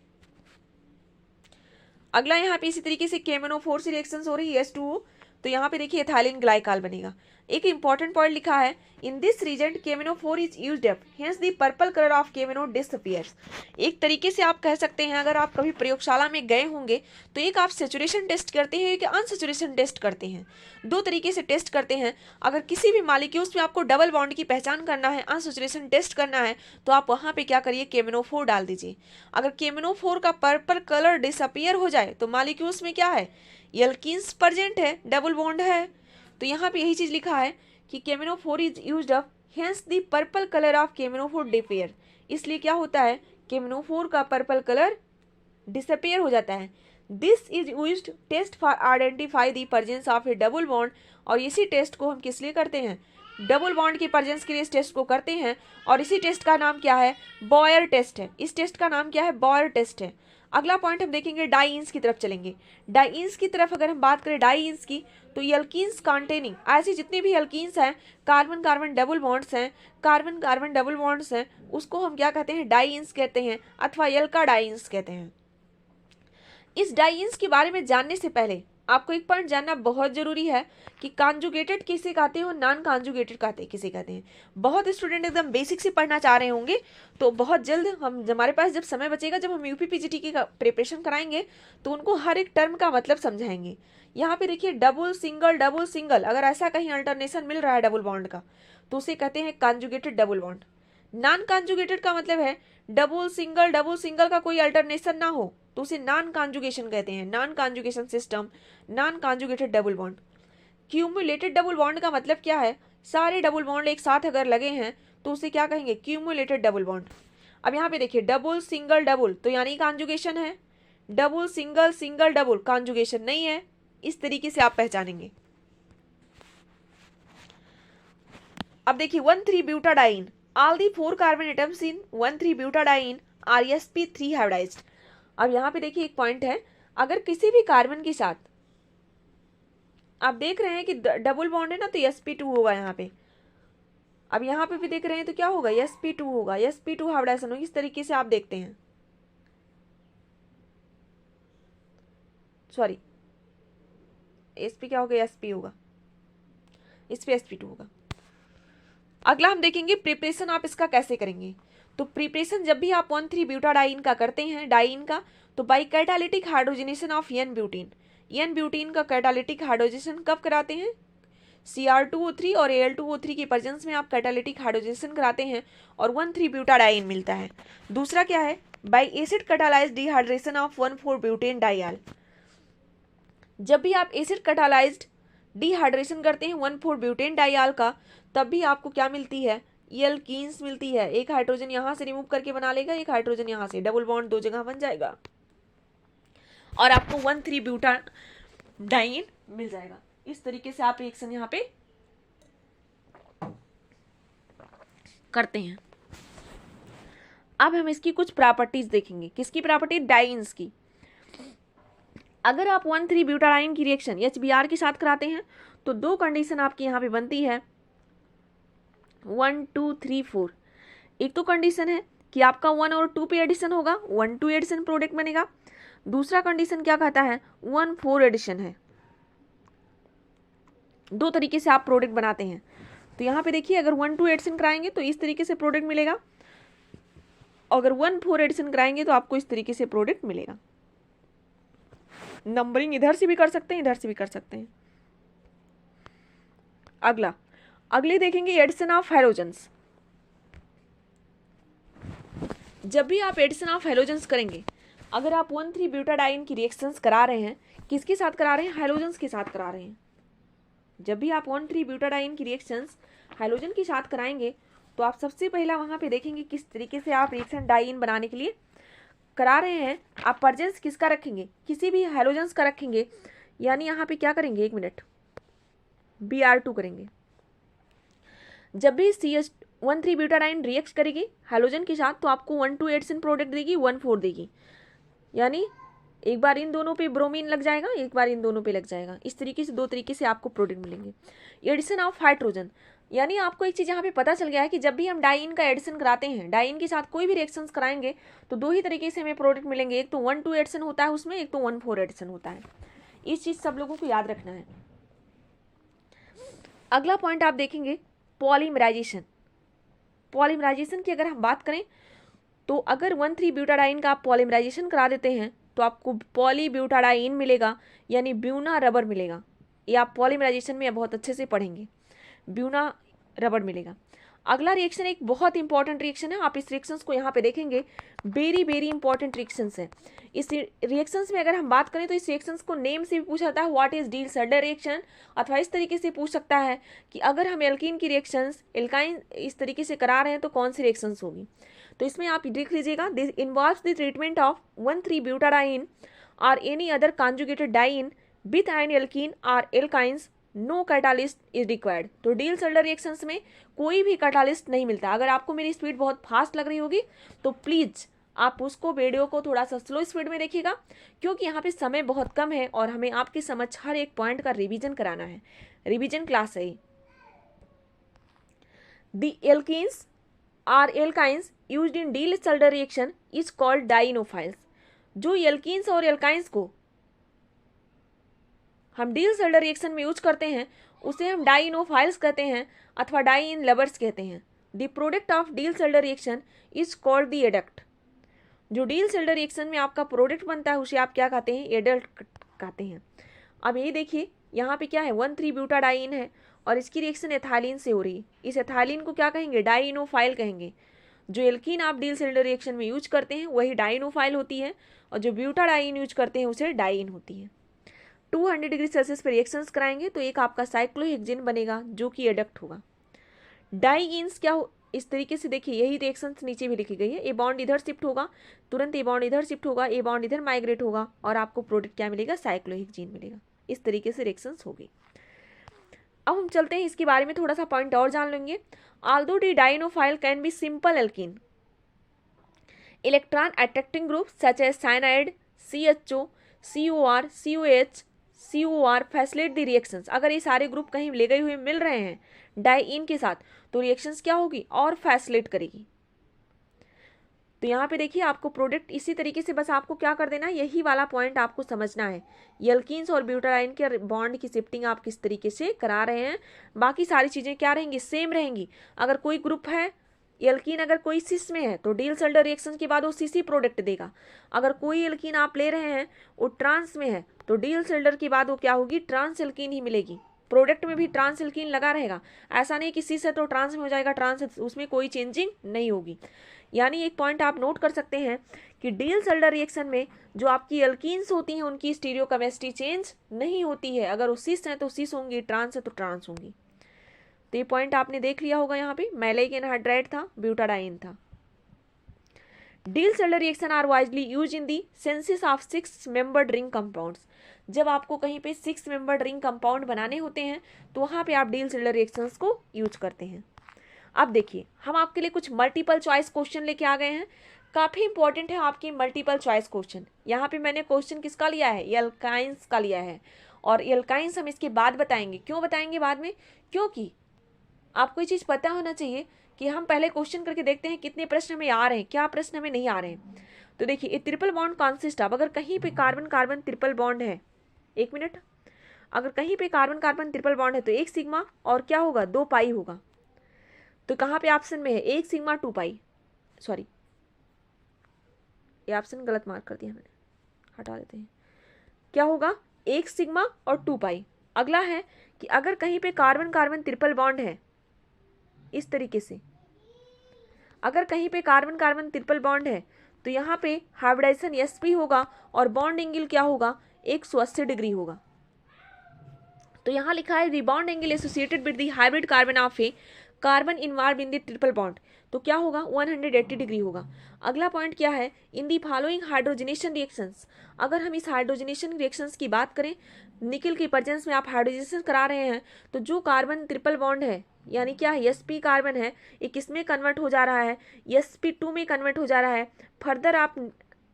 अगला यहाँ पे इसी तरीके से KMNO4 से रिएक्शन हो रही है H2O, तो यहाँ पे देखिए एथाइलिन ग्लाइकाल बनेगा। एक इंपॉर्टेंट पॉइंट लिखा है, in this region KMNO4 is used up, hence the purple colour of KMNO disappears. एक तरीके से आप कह सकते हैं, अगर आप कभी प्रयोगशाला में गए होंगे तो एक आप सेचुरेशन टेस्ट करते हैं, एक अनसेचुरेशन टेस्ट करते हैं, 2 तरीके से टेस्ट करते हैं। अगर किसी भी मॉलिक्यूल्स में आपको डबल बॉन्ड की पहचान करना है, अनसेचुरेशन टेस्ट करना है, तो आप वहाँ पे क्या करिए, KMNO4 डाल दीजिए। अगर KMNO4 का पर्पल कलर डिसअपीयर हो जाए तो मॉलिक्यूल्स में क्या है, एल्कीन्स प्रेजेंट है, डबल बॉन्ड है। तो यहाँ पे यही चीज लिखा है कि KMNO4 is used up, hence the purple colour of KMNO4 disappear. इसलिए क्या होता है, KMNO4 का पर्पल कलर डिसअपीयर हो जाता है। This is used test for identify the presence of a double bond, और इसी टेस्ट को हम किस लिए करते हैं, डबल बॉन्ड की प्रेजेंस के लिए इस टेस्ट को करते हैं, और इसी टेस्ट का नाम क्या है, बॉयर टेस्ट है। इस टेस्ट का नाम क्या है, बॉयर टेस्ट है। अगला पॉइंट हम देखेंगे, डाइंस की तरफ चलेंगे। डाइंस की तरफ अगर हम बात करें डाइंस की, तो एल्कीन्स कंटेनिंग, ऐसी जितनी भी एल्कीन्स हैं, कार्बन कार्बन डबल बॉन्ड्स हैं, कार्बन कार्बन डबल बॉन्ड्स हैं, उसको हम क्या कहते हैं, डाइंस कहते हैं, अथवा एल्का डाइंस कहते हैं। इस डाइंस के बारे में जानने से पहले आपको एक पॉइंट जानना बहुत जरूरी है कि कॉन्जुगेटेड किसे कहते हैं और नॉन कॉन्जुगेटेड किसे कहते हैं। बहुत स्टूडेंट एकदम बेसिक से पढ़ना चाह रहे होंगे, तो बहुत जल्द हमारे पास जब समय बचेगा, जब हम UPPGT की प्रिपरेशन कराएंगे, तो उनको हर एक टर्म का मतलब समझाएंगे। यहाँ पे देखिए डबल सिंगल, अगर ऐसा कहीं अल्टरनेशन मिल रहा है डबल बॉन्ड का, तो उसे कहते हैं conjugated double bond. Non conjugated का मतलब है डबल सिंगल का कोई अल्टरनेशन ना हो, तो उसे नॉन कॉन्जुगेशन कहते हैं, non conjugation system, non conjugated double bond. Cumulated double bond का मतलब क्या है, सारे डबल बॉन्ड एक साथ अगर लगे हैं तो उसे क्या कहेंगे, क्यूमुलेटेड डबल बॉन्ड। अब यहाँ पे देखिए डबल सिंगल तो यानी कॉन्जुगेशन है, डबल सिंगल डबल कॉन्जुगेशन नहीं है। इस तरीके से आप पहचानेंगे। अब देखिए one three butadiene, all the 4 carbon atoms in one three butadiene are sp3 hybridised. अब यहाँ पे देखिए एक पॉइंट है, अगर किसी भी कार्बन के साथ आप देख रहे हैं कि डबल बॉन्ड है ना, तो sp2 होगा यहाँ पे। अब यहाँ पे भी देख रहे हैं तो क्या होगा, sp2 होगा, sp2 हाइब्रिडाइजेशन होगी। इस तरीके से आप देखते हैं, सॉरी sp क्या होगा, sp होगा, इस पे sp2 होगा। अगला हम देखेंगे प्रिपरेशन आप इसका कैसे करेंगे। तो प्रिपरेशन जब भी आप 1,3-ब्यूटाडाइन का करते हैं डाइन का, तो by catalytic hydrogenation of n butene, n butene का कैटालिटिक हाइड्रोजनेशन कब कराते हैं? Cr2O3 और Al2O3 की प्रेजेंस में आप कैटालिटिक हाइड्रोजनेशन कराते हैं और 1,3-ब्यूटाडाइन मिलता है। दूसरा क्या है? By acid catalysed dehydration of one four butane diol. जब भी आप एसिड कैटालाइज्ड डिहाइड्रेशन करते हैं 1,4-ब्यूटेन डाइयाल का, तब भी आपको क्या मिलती है? एल्कीन्स मिलती है। एक हाइड्रोजन यहाँ से रिमूव करके बना लेगा, एक हाइड्रोजन यहाँ से, डबल बॉन्ड दो जगह बन जाएगा और आपको 1,3-ब्यूटाडाइन मिल जाएगा। इस तरीके से आप रिएक्शन यहाँ पे करते हैं। अब हम इसकी कुछ प्रॉपर्टीज देखेंगे। किसकी प्रॉपर्टी? डाइन्स की। अगर आप 1,3-ब्यूटाडाइन की रिएक्शन HBr के साथ कराते हैं तो दो कंडीशन आपकी यहाँ पे बनती है, 1 2 3 4। एक तो कंडीशन है कि आपका 1 और 2 पे एडिशन होगा, 1-2 एडिशन प्रोडक्ट बनेगा। दूसरा कंडीशन क्या कहता है? 1-4 एडिशन है। दो तरीके से आप प्रोडक्ट बनाते हैं। तो यहाँ पे देखिए, अगर 1-2 एडिशन कराएंगे तो इस तरीके से प्रोडक्ट मिलेगा, अगर 1-4 एडिशन कराएंगे तो आपको इस तरीके से प्रोडक्ट मिलेगा। नंबरिंग इधर से भी कर सकते हैं, इधर से भी कर सकते हैं। अगले देखेंगे एडिशन ऑफ हैलोजेंस। जब भी आप एडिशन ऑफ हैलोजेंस करेंगे, अगर आप 1,3-ब्यूटाडाइन की रिएक्शंस करा रहे हैं, किसके साथ करा रहे हैं? हैलोजेंस के साथ करा रहे हैं। जब भी आप 1,3-ब्यूटाडाइन की रिएक्शंस हैलोजन के साथ कराएंगे तो आप सबसे पहला वहाँ पे देखेंगे किस तरीके से आप रिएक्शन डाइन बनाने के लिए करा रहे हैं। आप प्रेजेंस किसका रखेंगे? किसी भी हैलोजेंस का रखेंगे, यानी यहाँ पे क्या करेंगे? 1 मिनट, Br2 करेंगे। जब भी CH1,3-ब्यूटाडाइन रिएक्ट करेगी हैलोजन के साथ तो आपको 1-2 एडिशन प्रोडक्ट देगी, 1-4 देगी, यानी एक बार इन दोनों पे ब्रोमीन लग जाएगा, एक बार इन दोनों पे लग जाएगा। इस तरीके से दो तरीके से आपको प्रोडक्ट मिलेंगे। एडिशन ऑफ हाइड्रोजन, यानी आपको एक चीज़ यहाँ पे पता चल गया है कि जब भी हम डाइन का एडिशन कराते हैं, डाइन के साथ कोई भी रिएक्शंस कराएंगे तो दो ही तरीके से हमें प्रोडक्ट मिलेंगे, एक तो 1-2 एडिशन होता है उसमें, एक तो 1-4 एडिशन होता है। इस चीज़ सब लोगों को याद रखना है। अगला पॉइंट आप देखेंगे पॉलीमराइजेशन। पॉलीमराइजेशन की अगर हम बात करें तो अगर 1,3-ब्यूटाडाइन का आप पॉलीमराइजेशन करा देते हैं तो आपको पॉलीब्यूटाडाइन मिलेगा, यानी ब्यूना रबर मिलेगा। ये आप पॉलीमराइजेशन में बहुत अच्छे से पढ़ेंगे, ब्यूना रबर मिलेगा। अगला रिएक्शन एक बहुत इंपॉर्टेंट रिएक्शन है, आप इस रिएक्शंस को यहाँ पे देखेंगे, वेरी इंपॉर्टेंट रिएक्शंस है। इस रिएक्शंस में अगर हम बात करें तो इस रिएक्शंस को नेम से भी पूछा जाता है, व्हाट इज डील-सल्डर रिएक्शन, अथवा इस तरीके से पूछ सकता है कि अगर हम एल्कीन की रिएक्शंस एल्काइन इस तरीके से करा रहे हैं तो कौन सी रिएक्शंस होगी। तो इसमें आप देख लीजिएगा, this involves the treatment of one three butadiene और any other conjugated diene with an alkene और alkynes, no catalyst is required. तो डील-सल्डर रिएक्शंस में कोई भी कैटालिस्ट नहीं मिलता। अगर आपको मेरी स्पीड बहुत फास्ट लग रही होगी तो प्लीज़ आप उसको वीडियो को थोड़ा सा स्लो स्पीड में देखिएगा, क्योंकि यहाँ पे समय बहुत कम है और हमें आपकी समझ हर एक पॉइंट का रिवीजन कराना है। रिवीजन क्लास है। द एल्कीन्स और alkynes used in Diels Alder reaction is called dienophiles. जो एल्कीन्स और एल्काइंस को हम डील-सल्डर रिएक्शन में यूज करते हैं उसे हम डाइनोफाइल्स कहते हैं अथवा डाइन लवर्स कहते हैं। The product of Diels Alder reaction is called the adduct. जो डील-सल्डर रिएक्शन में आपका प्रोडक्ट बनता है उसे आप क्या कहते हैं? एडक्ट कहते हैं। अब ये देखिए, यहाँ पे क्या है? 1,3-ब्यूटाडाइन है और इसकी रिएक्शन एथाइलिन से हो रही है। इस एथाइलिन को क्या कहेंगे? डाइनोफाइल कहेंगे। जो एल्कीन आप डील-सल्डर रिएक्शन में यूज करते हैं वही डाइनोफाइल होती है और जो ब्यूटाडाइन यूज करते हैं उसे डाइन होती है। 200 डिग्री सेल्सियस पर रिएक्शंस कराएंगे तो एक आपका साइक्लोहेक्सेन बनेगा जो कि एडक्ट होगा। डाइइन्स क्या हो? इस तरीके से देखिए, यही रिएक्शंस नीचे भी लिखी गई है। ए बॉन्ड इधर शिफ्ट होगा, तुरंत ए बॉन्ड इधर शिफ्ट होगा, ए बॉन्ड इधर माइग्रेट होगा और आपको प्रोडक्ट क्या मिलेगा? साइक्लोहेक्सेन मिलेगा। इस तरीके से रिएक्शंस होगी। अब हम चलते हैं, इसके बारे में थोड़ा सा पॉइंट और जान लेंगे। Although the dienophile can be simple alkene, electron attracting group such as cyanide, CHO, COR, COH, COR facilitate the reactions. अगर ये सारे ग्रुप कहीं ले गए हुए मिल रहे हैं डाइइन के साथ तो रिएक्शंस क्या होगी? और फैसिलिटेट करेगी। तो यहाँ पे देखिए, आपको प्रोडक्ट इसी तरीके से, बस आपको क्या कर देना है, यही वाला पॉइंट आपको समझना है। एल्कीन्स और ब्यूटाडाइन के बॉन्ड की शिफ्टिंग आप किस तरीके से करा रहे हैं, बाकी सारी चीज़ें क्या रहेंगी? सेम रहेंगी। अगर कोई ग्रुप है एल्कीन अगर कोई सिस में है तो डील-सेल्डर रिएक्शन के बाद वो सीसी प्रोडक्ट देगा। अगर कोई एल्कीन आप ले रहे हैं वो ट्रांस में है तो डील-सेल्डर के बाद वो क्या होगी, ट्रांस एल्कीन ही मिलेगी। प्रोडक्ट में भी ट्रांस एल्कीन लगा रहेगा, ऐसा नहीं कि सिस है तो ट्रांस में हो जाएगा, ट्रांस है उसमें कोई चेंजिंग नहीं होगी। यानी एक पॉइंट आप नोट कर सकते हैं कि डील-सेल्डर रिएक्शन में जो आपकी एल्कीन्स होती हैं उनकी स्टीरियोकेमिस्ट्री चेंज नहीं होती है। अगर वो सिस है तो सिस होंगी, ट्रांस है तो ट्रांस होंगी। तो ये पॉइंट आपने देख लिया होगा। यहाँ पे मैलेइक एनहाइड्राइड था, ब्यूटाडाइन था। Diels Alder reaction are widely use in the synthesis of 6 membered ring compounds. जब आपको कहीं पे 6 मेंबर्ड रिंग कंपाउंड बनाने होते हैं तो वहाँ पे आप डील-सेल्डर रिएक्शंस को यूज करते हैं। अब देखिए हम आपके लिए कुछ मल्टीपल चॉइस क्वेश्चन लेके आ गए हैं। काफ़ी इंपॉर्टेंट है आपकी मल्टीपल चॉइस क्वेश्चन। यहाँ पे मैंने क्वेश्चन किसका लिया है, एल्काइंस का लिया है। और एल्काइंस हम इसके बाद बताएंगे। क्यों बताएंगे बाद में, क्योंकि आपको ये चीज़ पता होना चाहिए कि हम पहले क्वेश्चन करके देखते हैं कितने प्रश्न हमें आ रहे हैं, क्या प्रश्न हमें नहीं आ रहे हैं। तो देखिए ये ट्रिपल बॉन्ड कॉन्सिस्ट ऑफ, अगर कहीं पे कार्बन कार्बन ट्रिपल बॉन्ड है, एक मिनट, अगर कहीं पे कार्बन कार्बन ट्रिपल बॉन्ड है तो 1 सिग्मा और क्या होगा, 2 पाई होगा। तो कहाँ पे ऑप्शन में है 1 सिग्मा 2 पाई, सॉरी ये ऑप्शन गलत मार्क कर दिया मैंने, हटा देते हैं। क्या होगा, 1 सिग्मा और 2 पाई। अगला है कि अगर कहीं पे कार्बन कार्बन ट्रिपल बॉन्ड है, इस तरीके से अगर कहीं पे कार्बन कार्बन ट्रिपल बॉन्ड है तो यहाँ पे हाइब्रिडाइजेशन sp होगा और बॉन्ड एंगल क्या होगा, 180 डिग्री होगा। तो यहाँ लिखा है rebound angle associated with the hybrid carbon of A carbon involve in the triple bond, तो क्या होगा 180 डिग्री होगा। अगला पॉइंट क्या है, इन दी फॉलोइंग हाइड्रोजनेशन रिएक्शंस, अगर हम इस हाइड्रोजनेशन रिएक्शंस की बात करें, निकल की प्रेजेंस में आप हाइड्रोजनेशन करा रहे हैं तो जो कार्बन ट्रिपल बॉन्ड है यानी क्या है sp कार्बन है, ये किस में कन्वर्ट हो जा रहा है, sp2 में कन्वर्ट हो जा रहा है। फर्दर आप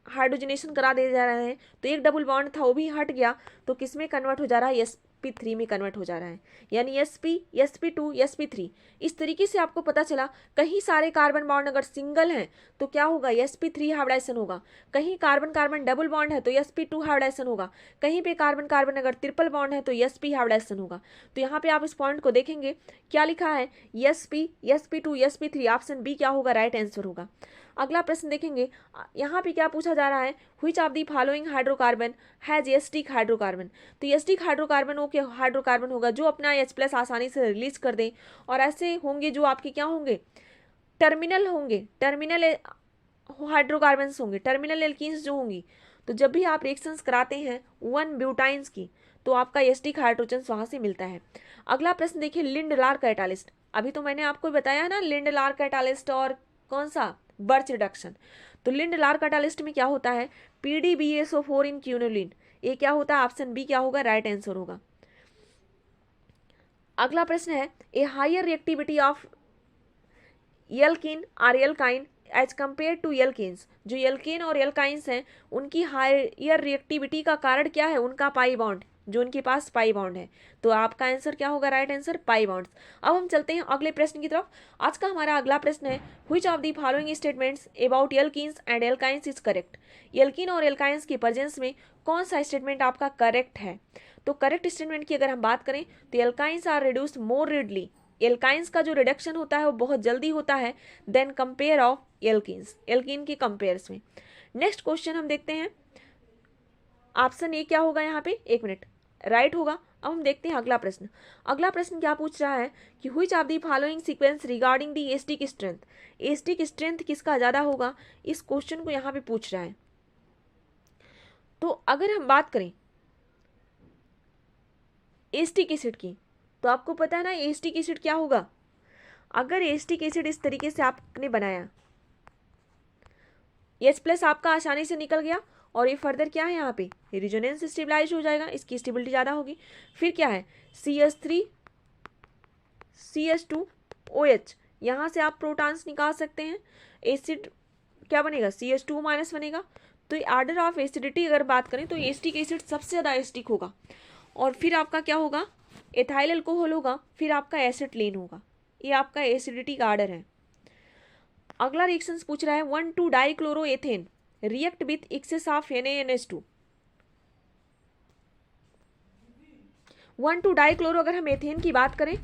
हाइड्रोजनेशन करा दे जा रहे हैं तो एक डबल बॉन्ड था वो भी हट गया तो किस में कन्वर्ट हो जा रहा है, sp3 में कन्वर्ट हो जा रहा है। यानी sp sp2 sp3, इस तरीके से आपको पता चला कहीं सारे कार्बन बॉन्ड अगर सिंगल हैं तो क्या होगा, sp3 हाइब्रिडाइजेशन होगा। कहीं कार्बन कार्बन डबल बॉन्ड है तो sp2 हाइब्रिडाइजेशन होगा। कहीं पे कार्बन कार्बन अगर ट्रिपल बॉन्ड है तो sp हाइब्रिडाइजेशन होगा। तो यहाँ पे आप इस पॉइंट को देखेंगे क्या लिखा है, sp sp2 sp3, option B क्या होगा, राइट आंसर होगा। अगला प्रश्न देखेंगे, यहाँ पे क्या पूछा जा रहा है, which of the following hydrocarbon has acidic hydrocarbon. तो एसिडिक हाइड्रोकार्बन वो क्या हाइड्रोकार्बन होगा जो अपना H+ आसानी से रिलीज कर दे। और ऐसे होंगे जो आपके क्या होंगे, टर्मिनल होंगे, टर्मिनल हाइड्रोकार्बन्स होंगे, टर्मिनल एल्कीन्स जो होंगी। तो जब भी आप रिएक्शंस कराते हैं 1 ब्यूटाइंस की तो आपका एसिडिक हाइड्रोजन वहाँ से मिलता है। अगला प्रश्न देखिए, लिंड-लार कैटालिस्ट, अभी तो मैंने आपको बताया ना लिंड-लार कैटालिस्ट और कौन सा, बर्च रिडक्शन। तो लिंड-लार कैटालिस्ट में क्या होता है, PDBSO4 इन क्यूनोलिन, ये क्या होता है, ऑप्शन बी क्या होगा, राइट आंसर होगा। अगला प्रश्न है, a higher reactivity of alkene और alkyne as compare to alkanes, जो एल्केन और एल्काइंस हैं उनकी हायर रिएक्टिविटी का कारण क्या है, उनका पाई बॉन्ड, जो उनके पास पाई बॉन्ड है। तो आपका आंसर क्या होगा, राइट आंसर पाई बॉन्ड्स। अब हम चलते हैं अगले प्रश्न की तरफ। आज का हमारा अगला प्रश्न है, which of the following statements about alkenes and alkynes is correct. Alkene और एल्काइंस की प्रेजेंस में कौन सा स्टेटमेंट आपका करेक्ट है। तो करेक्ट स्टेटमेंट की अगर हम बात करें तो alkynes are reduce more readily, alkynes का जो रिडक्शन होता है वो बहुत जल्दी होता है than compare of alkenes, alkene के कंपेयर्स में। नेक्स्ट क्वेश्चन हम देखते हैं, ऑप्शन ए क्या होगा यहाँ पे, एक मिनट, राइट होगा। अब हम देखते हैं अगला प्रश्न। अगला प्रश्न क्या पूछ रहा है कि which of the following sequence regarding the acidic strength, acidic strength किसका ज़्यादा होगा, इस क्वेश्चन को यहाँ पे पूछ रहा है। तो अगर हम बात करें एसिटिक एसिड की तो आपको पता है ना एसिटिक एसिड क्या होगा, अगर एसिटिक एसिड इस तरीके से आपने बनाया, H+ आपका आसानी से निकल गया और ये फर्दर क्या है, यहाँ पे रेजोनेंस स्टेबलाइज हो जाएगा, इसकी स्टेबिलिटी ज़्यादा होगी। फिर क्या है CH3 CH2OH, यहाँ से आप प्रोटॉन्स निकाल सकते हैं, एसिड क्या बनेगा, CH2- बनेगा। तो ऑर्डर ऑफ एसिडिटी अगर बात करें तो एसिटिक एसिड सबसे ज़्यादा एसिडिक होगा। और फिर आपका क्या होगा, एथाइल अल्कोहल होगा, फिर आपका एसिटिलीन होगा। ये आपका एसिडिटी का ऑर्डर है। अगला रिएक्शन पूछ रहा है 1,2 dichloroethane react with excess of NaNH2। 1,2 dichloro, अगर हम एथेन की बात करें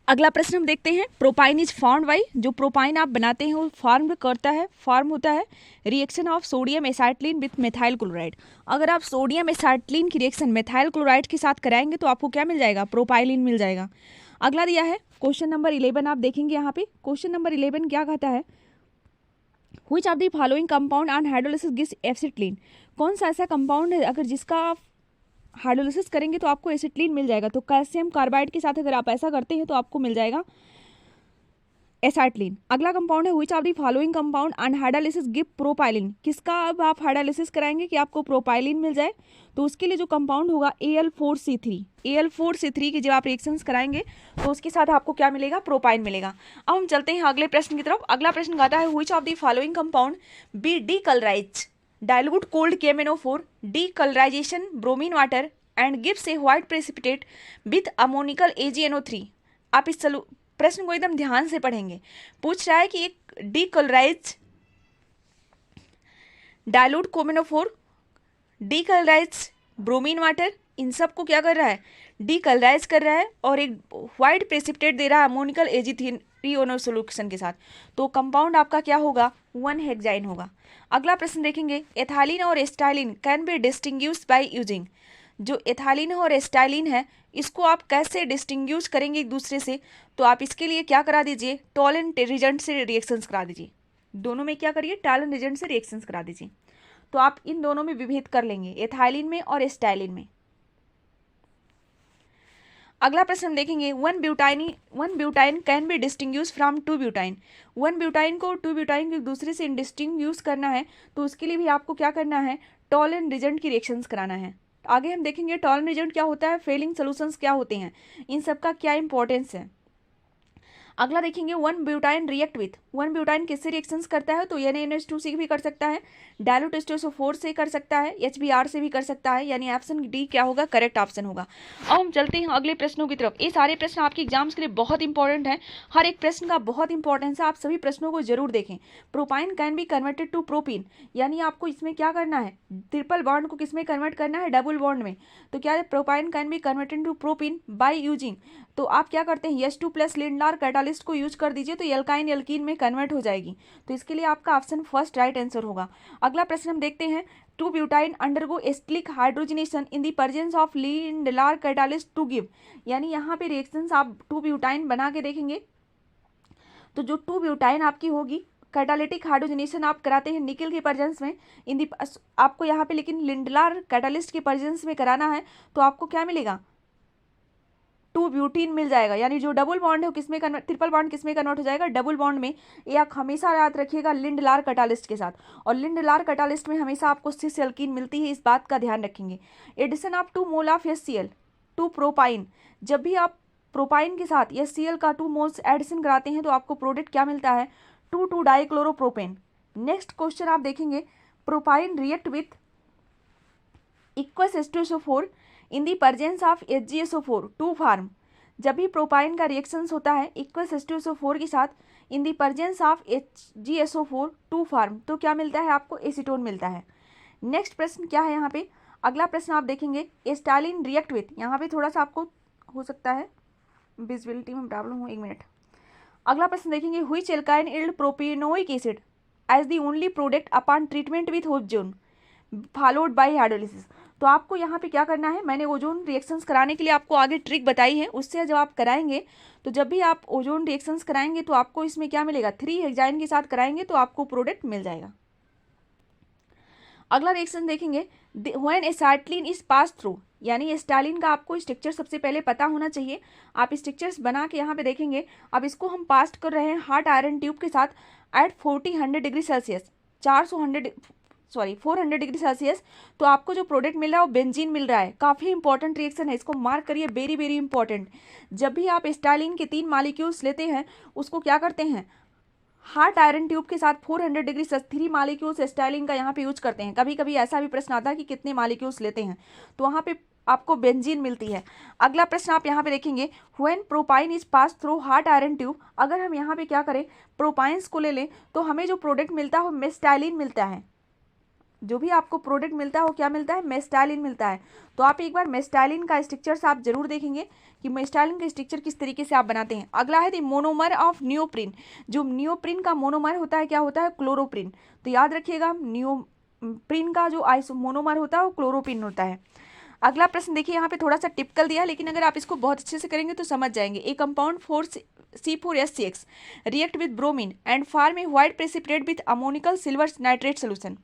अगला प्रश्न हम देखते हैं, प्रोपाइन इज फॉर्म्ड बाई, जो प्रोपाइन आप बनाते हैं वो फॉर्म होता है reaction of sodium acetylene with methyl chloride. अगर आप सोडियम एसाइटिलीन की रिएक्शन मेथाइल क्लोराइड के साथ कराएंगे तो आपको क्या मिल जाएगा, प्रोपाइलिन मिल जाएगा। अगला दिया है क्वेश्चन नंबर 11, आप देखेंगे यहाँ पे क्वेश्चन नंबर 11 क्या कहता है, which of the following compound on hydrolysis gives acetylene. कौन सा ऐसा कंपाउंड है अगर जिसका आप हाइड्रोलिसिस करेंगे तो आपको एसिटिलीन मिल जाएगा। तो कैल्शियम कार्बाइड के साथ अगर आप ऐसा करते हैं तो आपको मिल जाएगा एसाइटिलीन। अगला कंपाउंड है which of the following compound on hydrolysis give propylene. किसका अब आप हाइड्रोलिसिस कराएंगे कि आपको प्रोपाइलिन मिल जाए, तो उसके लिए जो कंपाउंड होगा Al4C3। Al4C3 की जब आप रिएक्शंस कराएंगे तो उसके साथ आपको क्या मिलेगा, प्रोपाइन मिलेगा। अब हम चलते हैं अगले प्रश्न की तरफ। अगला प्रश्न कहता है which of the following compound be decolourise dilute cold KMnO4 decolorization bromine water and gives a white precipitate with ammonical AgNO3। आप इस प्रश्न को एकदम ध्यान से पढ़ेंगे। पूछ रहा है कि एक decolourise dilute KMnO4 decolourise bromine water, इन सब को क्या कर रहा है, डीकलराइज कर रहा है और एक व्हाइट प्रेसिपिटेट दे रहा है अमोनिकल AgNO3 सोल्यूशन के साथ। तो कंपाउंड आपका क्या होगा, 1-हेक्साइन होगा। अगला प्रश्न देखेंगे, एथाइलिन और एस्टाइलिन can be distinguished by using. जो एथाइलिन और एस्टाइलिन है इसको आप कैसे डिस्टिंग्विश करेंगे एक दूसरे से, तो आप इसके लिए क्या करा दीजिए, टॉलन रिएजेंट से रिएक्शंस करा दीजिए। दोनों में क्या करिए, टॉलन रिएजेंट से रिएक्शंस करा दीजिए। तो आप इन दोनों में विभेद कर लेंगे, एथाइलिन में और एस्टाइलिन में। अगला प्रश्न हम देखेंगे, one butyne can be distinguish from 2 butyne. 1 butyne को 2 ब्यूटाइन को एक दूसरे से डिस्टिंग्विश करना है तो उसके लिए भी आपको क्या करना है, टॉलन रिएजेंट की रिएक्शंस कराना है। आगे हम देखेंगे टॉलन रिएजेंट क्या होता है, फेलिंग सॉल्यूशंस क्या होते हैं, इन सब का क्या इंपॉर्टेंस है। अगला देखेंगे, 1 ब्यूटाइन रिएक्ट विथ, 1 ब्यूटाइन किससे रिएक्शंस करता है, तो NaNH2 से भी कर सकता है, डाइल्यूट H2SO4 से कर सकता है, HBr से भी कर सकता है, यानी ऑप्शन डी क्या होगा, करेक्ट ऑप्शन होगा। अब हम चलते हैं अगले प्रश्नों की तरफ। ये सारे प्रश्न आपके एग्जाम्स के लिए बहुत इंपॉर्टेंट है, हर एक प्रश्न का बहुत इंपॉर्टेंस है, आप सभी प्रश्नों को जरूर देखें। Propyne can be converted to propene, यानी आपको इसमें क्या करना है, ट्रिपल बॉन्ड को किस में कन्वर्ट करना है, डबल बॉन्ड में। तो क्या है, propyne can be converted to propene by using, तो आप क्या करते हैं, H2+ लिंडार कैटालिस्ट को यूज कर दीजिए तो एल्काइन एल्कीन में कन्वर्ट हो जाएगी। तो इसके लिए आपका ऑप्शन फर्स्ट राइट आंसर होगा। अगला प्रश्न हम देखते हैं, 2 butyne undergo acetic hydrogenation in the presence of Lindlar catalyst to give, यानी यहाँ पे रिएक्शंस आप 2 ब्यूटाइन बना के देखेंगे तो जो 2 ब्यूटाइन आपकी होगी, कैटालिटिक हाइड्रोजनेशन आप कराते हैं निकल के प्रेजेंस में, इन दी आपको यहाँ पे लेकिन लिंडार कैटालिस्ट के प्रेजेंस में कराना है तो आपको क्या मिलेगा, 2 ब्यूटीन मिल जाएगा। यानी जो डबल बॉन्ड है किसमें कन्वर्ट, ट्रिपल बॉन्ड किसमें कन्वर्ट हो जाएगा, डबल बॉन्ड में। ये आप हमेशा याद रखिएगा लिंडार कैटालिस्ट के साथ, और लिंडार कैटालिस्ट में हमेशा आपको सिस एल्कीन मिलती है, इस बात का ध्यान रखेंगे। Addition of 2 mole of HCl to propyne, जब भी आप प्रोपाइन के साथ HCl का 2 मोल्स एडिशन कराते हैं तो आपको प्रोडक्ट क्या मिलता है, 2 डाइक्लोरोप्रोपेन। नेक्स्ट क्वेश्चन आप देखेंगे, propyne react with aqueous H2SO4 in the presence of HgSO4 to form. जब भी प्रोपाइन का रिएक्शंस होता है इक्वस H2SO4 के साथ in the presence of HgSO4 to form, तो क्या मिलता है, आपको एसीटोन मिलता है। नेक्स्ट प्रश्न क्या है यहाँ पे, अगला प्रश्न आप देखेंगे, एस्टाइलिन रिएक्ट विथ, यहाँ पे थोड़ा सा आपको हो सकता है विजिबिलिटी में प्रॉब्लम हो, 1 मिनट। अगला प्रश्न देखेंगे, which alkyne yield propionic acid as the only product upon treatment with ozone followed by hydrolysis. तो आपको यहाँ पे क्या करना है, मैंने ओजोन रिएक्शंस कराने के लिए आपको आगे ट्रिक बताई है, उससे जब आप कराएंगे तो जब भी आप ओजोन रिएक्शंस कराएंगे तो आपको इसमें क्या मिलेगा, 3-हेक्साइन के साथ कराएंगे तो आपको प्रोडक्ट मिल जाएगा। अगला रिएक्शन देखेंगे, when acetylene is pass through, यानी एस्टाइलिन का आपको स्ट्रक्चर सबसे पहले पता होना चाहिए। आप स्ट्रक्चर्स बना के यहाँ पे देखेंगे। अब इसको हम पास कर रहे हैं हॉट आयरन ट्यूब के साथ at 400 degree Celsius, 400 degree Celsius. तो आपको जो प्रोडक्ट मिल रहा है वो बेंजीन मिल रहा है। काफ़ी इंपॉर्टेंट रिएक्शन है, इसको मार्क करिए, वेरी वेरी इंपॉर्टेंट। जब भी आप एस्टाइलिन के 3 मॉलिक्यूल्स लेते हैं उसको क्या करते हैं, हॉट आयरन ट्यूब के साथ 400 डिग्री 3 मॉलिक्यूल्स एस्टाइलिन का यहाँ पे यूज करते हैं। कभी कभी ऐसा भी प्रश्न आता है कि कितने मॉलिक्यूल्स लेते हैं, तो वहाँ पे आपको बेंजीन मिलती है। अगला प्रश्न आप यहाँ पे देखेंगे, when propyne is pass through hot iron tube, अगर हम यहाँ पे क्या करें, प्रोपाइंस को ले लें तो हमें जो प्रोडक्ट मिलता है वो मेस्टाइलिन मिलता है। जो भी आपको प्रोडक्ट मिलता है वो क्या मिलता है, मेस्टाइलिन मिलता है। तो आप एक बार मेस्टाइलिन का स्ट्रक्चर आप जरूर देखेंगे कि मेस्टाइलिन का स्ट्रक्चर किस तरीके से आप बनाते हैं। अगला है द मोनोमर ऑफ नियोप्रिन। जो नियोप्रिन का मोनोमर होता है क्या होता है, क्लोरोप्रिन। तो याद रखिएगा नियोप्रिन का जो मोनोमर होता है वो क्लोरोप्रिन होता है। अगला प्रश्न देखिए, यहाँ पे थोड़ा सा टिपिकल दिया है, लेकिन अगर आप इसको बहुत अच्छे से करेंगे तो समझ जाएंगे। ए compound C4H6 react with bromine and form a white precipitate with ammonical silver nitrate solution.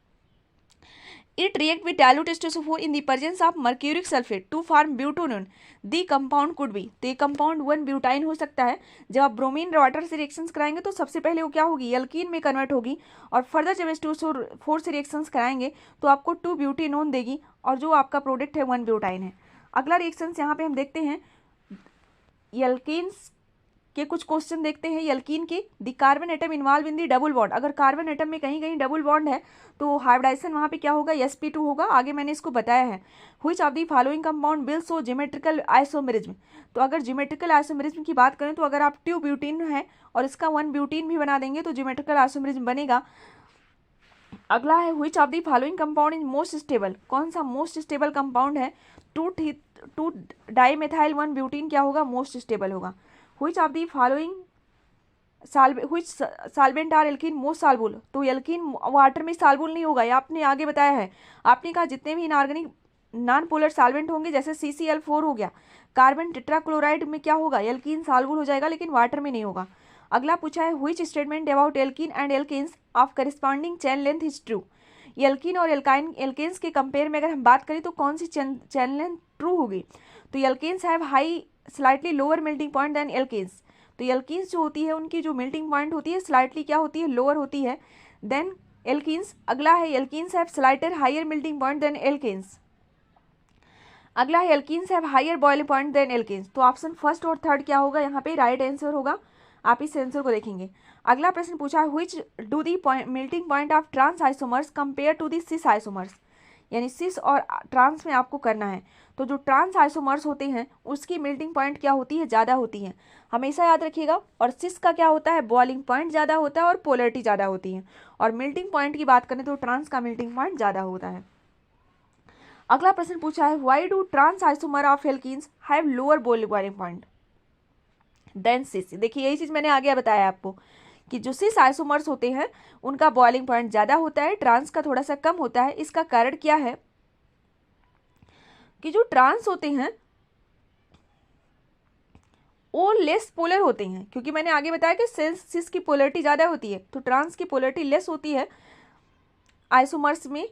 It react with dilute H2SO4 in the presence of mercuric sulfate to form butanone. The compound could be, तो ये compound 1-ब्यूटाइन हो सकता है। जब आप bromine water से reactions कराएंगे तो सबसे पहले वो क्या होगी, एल्कीन में कन्वर्ट होगी, और फर्दर जब H2SO4 से रिएक्शंस कराएंगे तो आपको 2-ब्यूटेनोन देगी, और जो आपका प्रोडक्ट है 1-ब्यूटाइन है। अगला रिएक्शंस यहाँ पे हम देखते हैं, एल्कीन्स के कुछ क्वेश्चन देखते हैं। एल्कीन के the carbon atom involve in the double bond, अगर कार्बन एटम में कहीं कहीं डबल बॉन्ड है तो हाइब्रिडाइजेशन वहाँ पे क्या होगा, sp2 होगा। आगे मैंने इसको बताया है। Which of the following compound will show geometrical isomerism. तो अगर ज्योमेट्रिकल आइसोमेरिज्म की बात करें तो अगर आप 2-ब्यूटीन है और इसका 1-ब्यूटीन भी बना देंगे तो ज्योमेट्रिकल आइसोमेरिज्म बनेगा। अगला है which of the following compound is most stable. कौन सा मोस्ट स्टेबल कंपाउंड है, 2-डाइमेथाइल 1-ब्यूटीन क्या होगा, मोस्ट स्टेबल होगा। Which of the following which solvent are alkene most soluble. तो एल्कीन वाटर में सॉल्युबल नहीं होगा, ये आपने आगे बताया है। आपने कहा जितने भी इनऑर्गेनिक नॉन पोलर सॉल्वेंट होंगे, जैसे CCl4 हो गया, कार्बन टेट्राक्लोराइड में क्या होगा, एल्कीन सॉल्युबल हो जाएगा, लेकिन वाटर में नहीं होगा। अगला पूछा है which statement about alkene and alkanes of corresponding chain length is true. Alkene और एल्केन्स के कंपेयर में अगर हम बात करें तो कौन सी चेन लेंथ ट्रू होगी। तो alkanes have high slightly lower melting point than alkanes. तो एल्कीन्स जो होती है उनकी जो मेल्टिंग पॉइंट होती है स्लाइटली क्या होती है, लोअर होती है देन एल्कीन्स। अगला है alkenes have slightly higher melting point than alkanes. अगला है alkenes have higher boiling point than alkanes. तो ऑप्शन फर्स्ट और थर्ड क्या होगा, यहाँ पे राइट आंसर होगा। आप इस आंसर को देखेंगे। अगला प्रश्न पूछा which do the melting point of trans isomers compare to the cis isomers. यानी सिस और ट्रांस में आपको करना है। तो जो ट्रांस आइसोमर्स होते हैं उसकी मेल्टिंग पॉइंट क्या होती है, ज़्यादा होती है, हमेशा याद रखिएगा। और सिस का क्या होता है, बॉइलिंग पॉइंट ज़्यादा होता है और पोलरिटी ज़्यादा होती है। और मेल्टिंग पॉइंट की बात करें तो ट्रांस का मेल्टिंग पॉइंट ज़्यादा होता है। अगला प्रश्न पूछा है why do trans isomer of alkenes have lower boiling point than cis. देखिए यही चीज़ मैंने आगे बताया आपको कि जो सिस आइसोमर्स होते हैं उनका बॉइलिंग पॉइंट ज़्यादा होता है, ट्रांस का थोड़ा सा कम होता है। इसका कारण क्या है कि जो ट्रांस होते हैं वो लेस पोलर होते हैं, क्योंकि मैंने आगे बताया कि सिस की पोलरिटी ज़्यादा होती है, तो ट्रांस की पोलरिटी लेस होती है आइसोमर्स में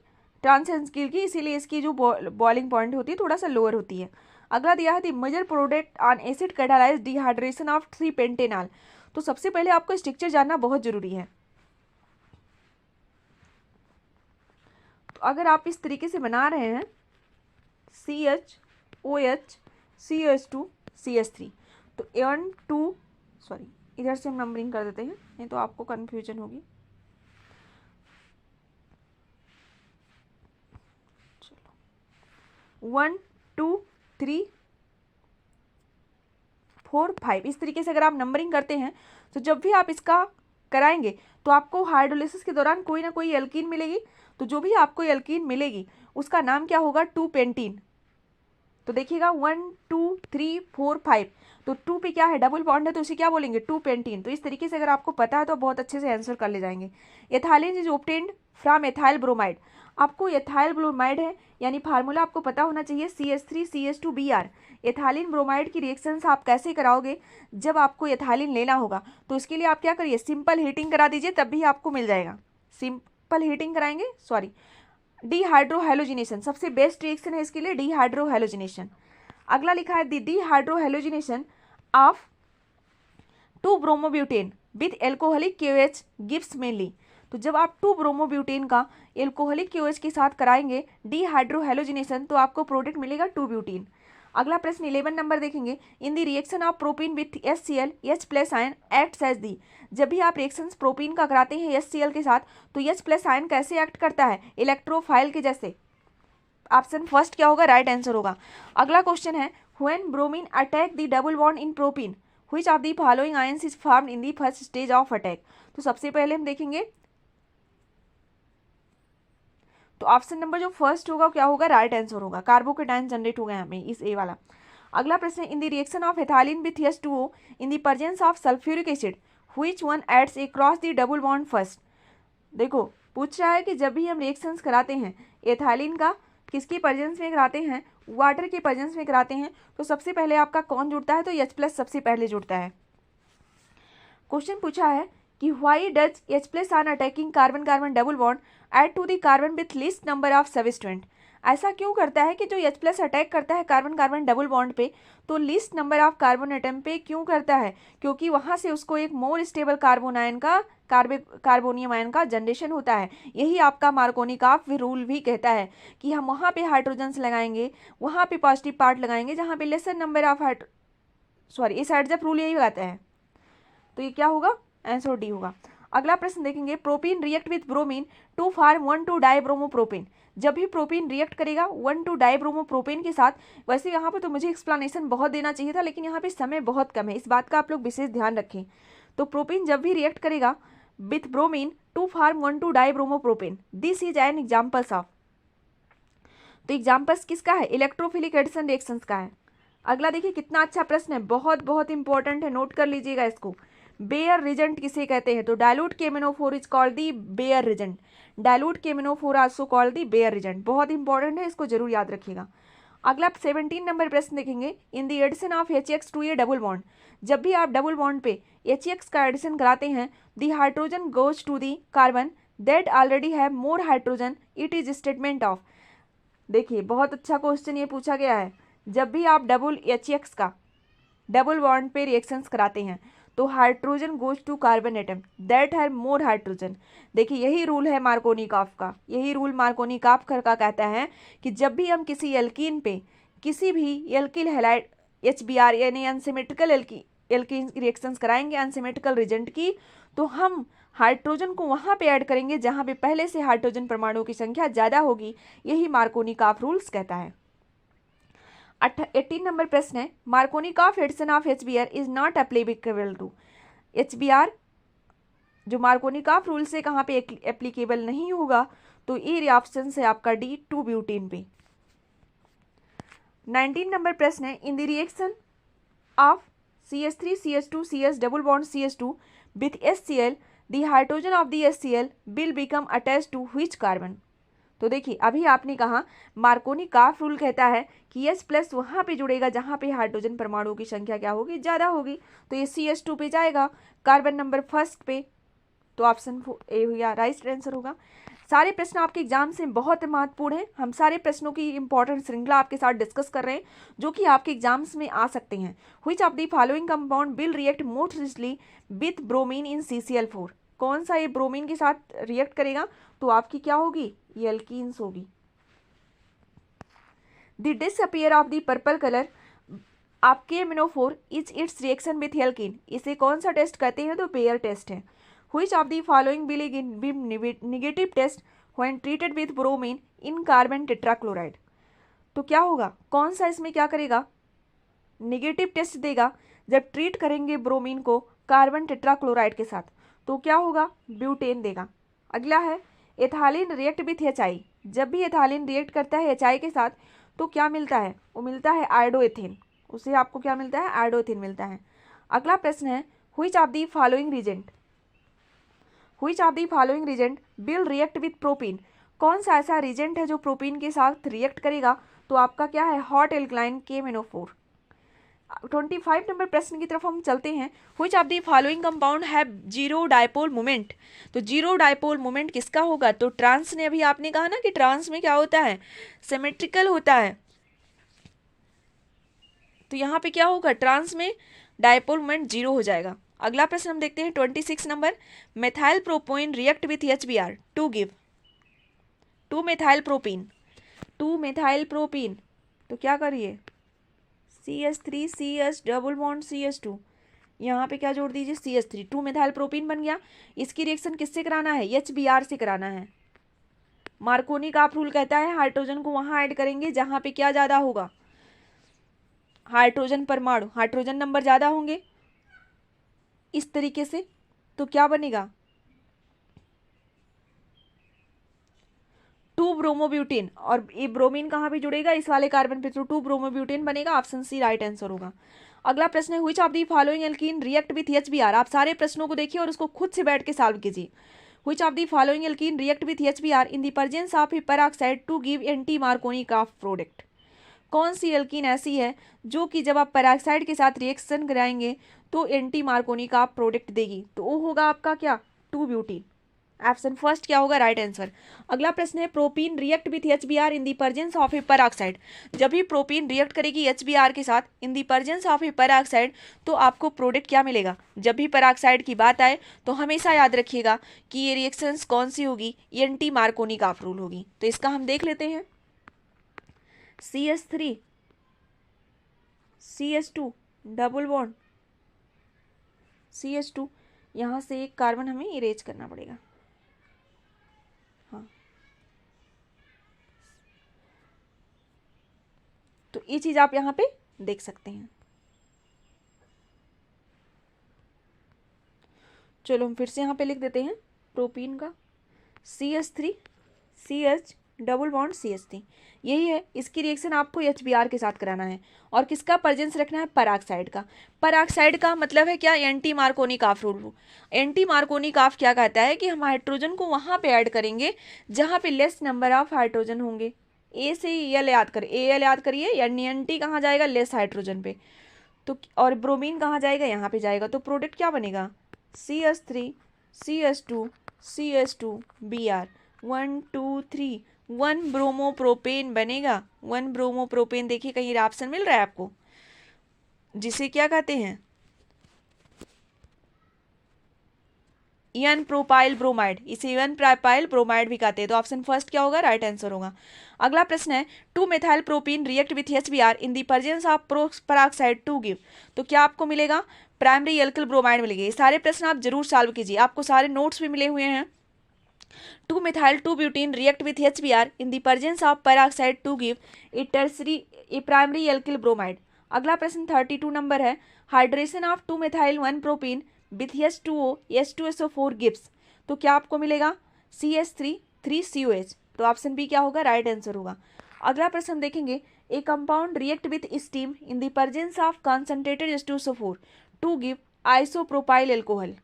ट्रांस एल्कीन की, इसीलिए इसकी जो बॉइलिंग पॉइंट होती है थोड़ा सा लोअर होती है। अगला दिया है the major product on acid catalyse dehydration of three pentanol. तो सबसे पहले आपको स्ट्रक्चर जानना बहुत जरूरी है। तो अगर आप इस तरीके से बना रहे हैं CHOH CH2 CH3, तो इधर से हम नंबरिंग कर देते हैं, नहीं तो आपको कन्फ्यूजन होगी। चलो 1 2 3 4 5 इस तरीके से अगर आप नंबरिंग करते हैं तो जब भी आप इसका कराएंगे तो आपको हाइड्रोलिसिस के दौरान कोई ना कोई एल्कीन मिलेगी। तो जो भी आपको एल्कीन मिलेगी उसका नाम क्या होगा, 2-पेंटीन। तो देखिएगा 1 2 3 4 5, तो 2 पे क्या है, डबल बॉन्ड है, तो इसे क्या बोलेंगे, 2-पेंटीन। तो इस तरीके से अगर आपको पता है तो बहुत अच्छे से आंसर कर ले जाएंगे। Ethylene is obtained from ethyl bromide. आपको एथाइल ब्रोमाइड है यानी फार्मूला आपको पता होना चाहिए CH3CH2Br। एथाइलिन ब्रोमाइड की रिएक्शंस आप कैसे कराओगे, जब आपको एथाइलिन लेना होगा तो इसके लिए आप क्या करिए, सिंपल हीटिंग करा दीजिए, तब भी आपको मिल जाएगा। सिंपल हीटिंग कराएंगे, डीहाइड्रोहैलोजिनेशन सबसे बेस्ट रिएक्शन है इसके लिए, डीहाइड्रोहैलोजिनेशन। अगला लिखा है dehydrohalogenation of two bromobutane with alcoholic KOH gives mainly. तो जब आप 2-ब्रोमोब्यूटेन का एल्कोहलिक KOH के साथ कराएंगे डीहाइड्रोहैलोजिनेशन तो आपको प्रोडक्ट मिलेगा 2-ब्यूटीन। अगला प्रश्न 11 नंबर देखेंगे, in the reaction of propene with HCl H+ ion acts as the. जब भी आप रिएक्शंस प्रोपीन का कराते हैं HCl के साथ तो H+ आयन कैसे एक्ट करता है, इलेक्ट्रोफाइल के जैसे। ऑप्शन फर्स्ट क्या होगा, राइट आंसर होगा। अगला क्वेश्चन है when bromine attack the double bond in propene which of the following ions is formed in the first stage of attack. तो सबसे पहले हम देखेंगे तो ऑप्शन नंबर जो फर्स्ट होगा क्या होगा, राइट आंसर होगा। कार्बोकेटायन जनरेट हो गया हमें इस ए वाला। अगला प्रश्न है, in the reaction of ethylene with H2O in the presence of sulphuric acid which one adds across the double bond first. देखो पूछ रहा है कि जब भी हम रिएक्शंस कराते हैं एथालीन का किसकी प्रेजेंस में कराते हैं, वाटर के प्रेजेंस में कराते हैं, तो सबसे पहले आपका कौन जुड़ता है, तो H+ सबसे पहले जुड़ता है। क्वेश्चन पूछा है कि why does H+ on attacking carbon carbon double bond add to the carbon with least number of substituent. ऐसा क्यों करता है कि जो H+ अटैक करता है कार्बन कार्बन डबल बॉन्ड पे, तो least number of carbon atom पे क्यों करता है, क्योंकि वहां से उसको एक मोर स्टेबल कार्बोनियम आयन का जनरेशन होता है। यही आपका मार्कोनिकॉफ रूल भी कहता है कि हम वहां पे हाइड्रोजन्स लगाएंगे, वहां पे पॉजिटिव पार्ट लगाएंगे जहां पे लेसर नंबर ऑफ इस हेड्स-अप रूल यही कहता है। तो ये क्या होगा, आंसर डी होगा। अगला प्रश्न देखेंगे, propene react with bromine to form one two dibromopropane. जब भी प्रोपीन रिएक्ट करेगा 1,2-डाइब्रोमोप्रोपेन के साथ, वैसे यहाँ पे तो मुझे एक्सप्लेनेशन बहुत देना चाहिए था लेकिन यहाँ पे समय बहुत कम है, इस बात का आप लोग विशेष ध्यान रखें। तो प्रोपीन जब भी रिएक्ट करेगा with bromine to form one two dibromopropane, this is an examples of. तो एग्जाम्पल्स किसका है, इलेक्ट्रोफिलिक एडिशन रिएक्शंस का है। अगला देखिए कितना अच्छा प्रश्न है, बहुत बहुत इंपॉर्टेंट है, नोट कर लीजिएगा इसको। बेयर रिजेंट किसे कहते हैं, तो dilute KMnO4 is called the Baeyer reagent. Dilute KMnO4 also called the Baeyer reagent, बहुत इंपॉर्टेंट है, इसको जरूर याद रखिएगा। अगला 17 नंबर प्रश्न देखेंगे, in the addition of HX to a double bond. जब भी आप डबल बॉन्ड पे HX का एडिशन कराते हैं, the hydrogen goes to the carbon that already have more hydrogen, it is statement of. देखिए बहुत अच्छा क्वेश्चन ये पूछा गया है, जब भी आप डबल HX का डबल बॉन्ड पे रिएक्शंस कराते हैं तो hydrogen goes to carbon atom that have more hydrogen. देखिए यही रूल है मार्कोनिकॉफ का, यही रूल मार्कोनिकॉफ का कहता है कि जब भी हम किसी एल्कीन पे किसी भी एल्किल हैलाइड HBr यानी अनसिमेट्रिकल एल्कीन रिएक्शंस कराएंगे अनसिमेट्रिकल रिजेंट की, तो हम हाइड्रोजन को वहाँ पे ऐड करेंगे जहाँ पे पहले से हाइड्रोजन परमाणुओं की संख्या ज़्यादा होगी, यही मार्कोनिकॉफ रूल्स कहता है। 18 नंबर प्रश्न है, Markovnikov addition of HBr is not applicable to. HBr जो मार्कोनिकॉफ रूल से कहाँ पे एप्लीकेबल नहीं होगा, तो ये ऑप्शन है आपका डी, 2 ब्यूटेन पे। 19 नंबर प्रश्न है, in the reaction of CH3CH2CS double bond CH2 with HCl the hydrogen of the HCl will become attach to which carbon. तो देखिए अभी आपने कहा मार्कोनिकॉफ रूल कहता है कि H+ वहाँ पे जुड़ेगा जहाँ पे हाइड्रोजन परमाणुओं की संख्या क्या होगी, ज़्यादा होगी, तो ये CH2 पे जाएगा कार्बन नंबर फर्स्ट पे, तो ऑप्शन ए या राइट आंसर होगा। सारे प्रश्न आपके एग्जाम से बहुत महत्वपूर्ण हैं, हम सारे प्रश्नों की इंपॉर्टेंट श्रृंखला आपके साथ डिस्कस कर रहे हैं जो कि आपके एग्जाम्स में आ सकते हैं। Which of the following compound will react mostly with bromine in CCl4। कौन सा ये ब्रोमीन के साथ रिएक्ट करेगा, तो आपकी क्या होगी, ये एल्कीन्स होगी। The disappear of the purple colour of KMnO4 is its reaction with alkene. इसे कौन सा टेस्ट कहते हैं, तो पेयर टेस्ट है। Which of the following will be negative test when treated with bromine in carbon tetrachloride. तो क्या होगा, कौन सा इसमें क्या करेगा, नेगेटिव टेस्ट देगा जब ट्रीट करेंगे ब्रोमीन को कार्बन टेट्राक्लोराइड के साथ, तो क्या होगा, ब्यूटेन देगा। अगला है, एथालीन रिएक्ट विथ HI। जब भी एथालीन रिएक्ट करता है HI के साथ तो क्या मिलता है, वो मिलता है आयोडोएथेन, उसे आपको क्या मिलता है, आयोडोएथेन मिलता है। अगला प्रश्न है, which of the following reagent will react with propene. कौन सा ऐसा रिजेंट है जो प्रोपीन के साथ रिएक्ट करेगा, तो आपका क्या है, हॉट एल्कलाइन KMnO4। 25 नंबर प्रश्न की तरफ हम चलते हैं। Which of the following compound have zero dipole moment. तो जीरो डायपोल मोमेंट किसका होगा, तो ट्रांस ने अभी आपने कहा ना कि ट्रांस में क्या होता है, सिमेट्रिकल होता है, तो यहाँ पे क्या होगा, ट्रांस में डायपोल मोमेंट जीरो हो जाएगा। अगला प्रश्न हम देखते हैं 26 number, methyl propene react with HBr to give two methyl propene. तो क्या करिए, CH3CH डबल बॉन्ड CH2, यहाँ पे क्या जोड़ दीजिए, CH3, 2 मेथाइल प्रोपीन बन गया। इसकी रिएक्शन किससे कराना है, HBr से कराना है। मार्कोनिकॉफ रूल कहता है हाइड्रोजन को वहाँ ऐड करेंगे जहाँ पे क्या ज़्यादा होगा, हाइड्रोजन परमाणु, हाइड्रोजन नंबर ज़्यादा होंगे इस तरीके से, तो क्या बनेगा, 2 2 ब्रोमोब्यूटेन, और ये ब्रोमीन कहाँ पे जुड़ेगा, इस वाले कार्बन पे, तो 2 ब्रोमोब्यूटेन बनेगा। ऑप्शन सी राइट आंसर होगा। अगला प्रश्न है which of the following alkene react with HBr। आप सारे प्रश्नों को देखिए और उसको खुद से बैठ के सॉल्व कीजिए। Which of the following alkene react with HBr in the presence of a peroxide to give anti Markovnikov product. कौन सी एल्कीन ऐसी है जो कि जब आप पेरोक्साइड के साथ रिएक्शन कराएंगे तो एंटी मार्कोनिकॉफ प्रोडक्ट देगी, तो वो होगा आपका क्या, 2 ब्यूटीन। ऑप्शन फर्स्ट क्या होगा राइट आंसर। अगला प्रश्न है propene react with HBr in the presence of a peroxide. जब भी प्रोपीन रिएक्ट करेगी HBr के साथ in the presence of a peroxide तो आपको प्रोडक्ट क्या मिलेगा। जब भी पेरोक्साइड की बात आए तो हमेशा याद रखिएगा कि ये रिएक्शंस कौन सी होगी, एंटी मार्कोनिकॉफ रूल होगी। तो इसका हम देख लेते हैं। CH3 CH2 double bond CH2, यहाँ से एक कार्बन हमें इरेज करना पड़ेगा। हाँ, तो ये चीज आप यहाँ पे देख सकते हैं। चलो हम फिर से यहाँ पे लिख देते हैं प्रोपीन का CH3 CH double bond CH3, यही है। इसकी रिएक्शन आपको HBr के साथ कराना है और किसका प्रेजेंस रखना है, पेरोक्साइड का। पेरोक्साइड का मतलब है क्या, anti Markovnikov rule. Anti Markovnikov क्या कहता है कि हम हाइड्रोजन को वहाँ पे ऐड करेंगे जहाँ पे लेस नंबर ऑफ हाइड्रोजन होंगे। ए से एल याद कर, एल याद करिए, NT कहाँ जाएगा, लेस हाइड्रोजन पे, तो और ब्रोमीन कहाँ जाएगा, यहाँ पे जाएगा। तो प्रोडक्ट क्या बनेगा, CH3 CH2 CH2 Br 1 2 3 1 bromopropane बनेगा। 1 ब्रोमोप्रोपेन, देखिए कहीं ऑप्शन मिल रहा है आपको, जिसे क्या कहते हैं, एन प्रोपाइल ब्रोमाइड, इसे एन प्रोपाइल ब्रोमाइड भी कहते हैं। तो ऑप्शन फर्स्ट क्या होगा, राइट आंसर होगा। अगला प्रश्न है 2 methyl propene react with HBr in the presence of peroxide to give. तो क्या आपको मिलेगा, प्राइमरी एल्किल ब्रोमाइड मिलेगी। ये सारे प्रश्न आप जरूर सॉल्व कीजिए, आपको सारे नोट्स भी मिले हुए हैं। 2 methyl 2 butene react with HBr in the presence of peroxide to give a primary alkyl bromide। अगला प्रश्न 32 नंबर है, hydration of 2 methyl 1 propene with H2O H2SO4 gives। तो क्या आपको मिलेगा, CH3 3COH। तो ऑप्शन बी क्या होगा, राइट आंसर होगा। अगला प्रश्न हम देखेंगे, a compound react with steam in the presence of concentrated H2SO4 to give isopropyl alcohol.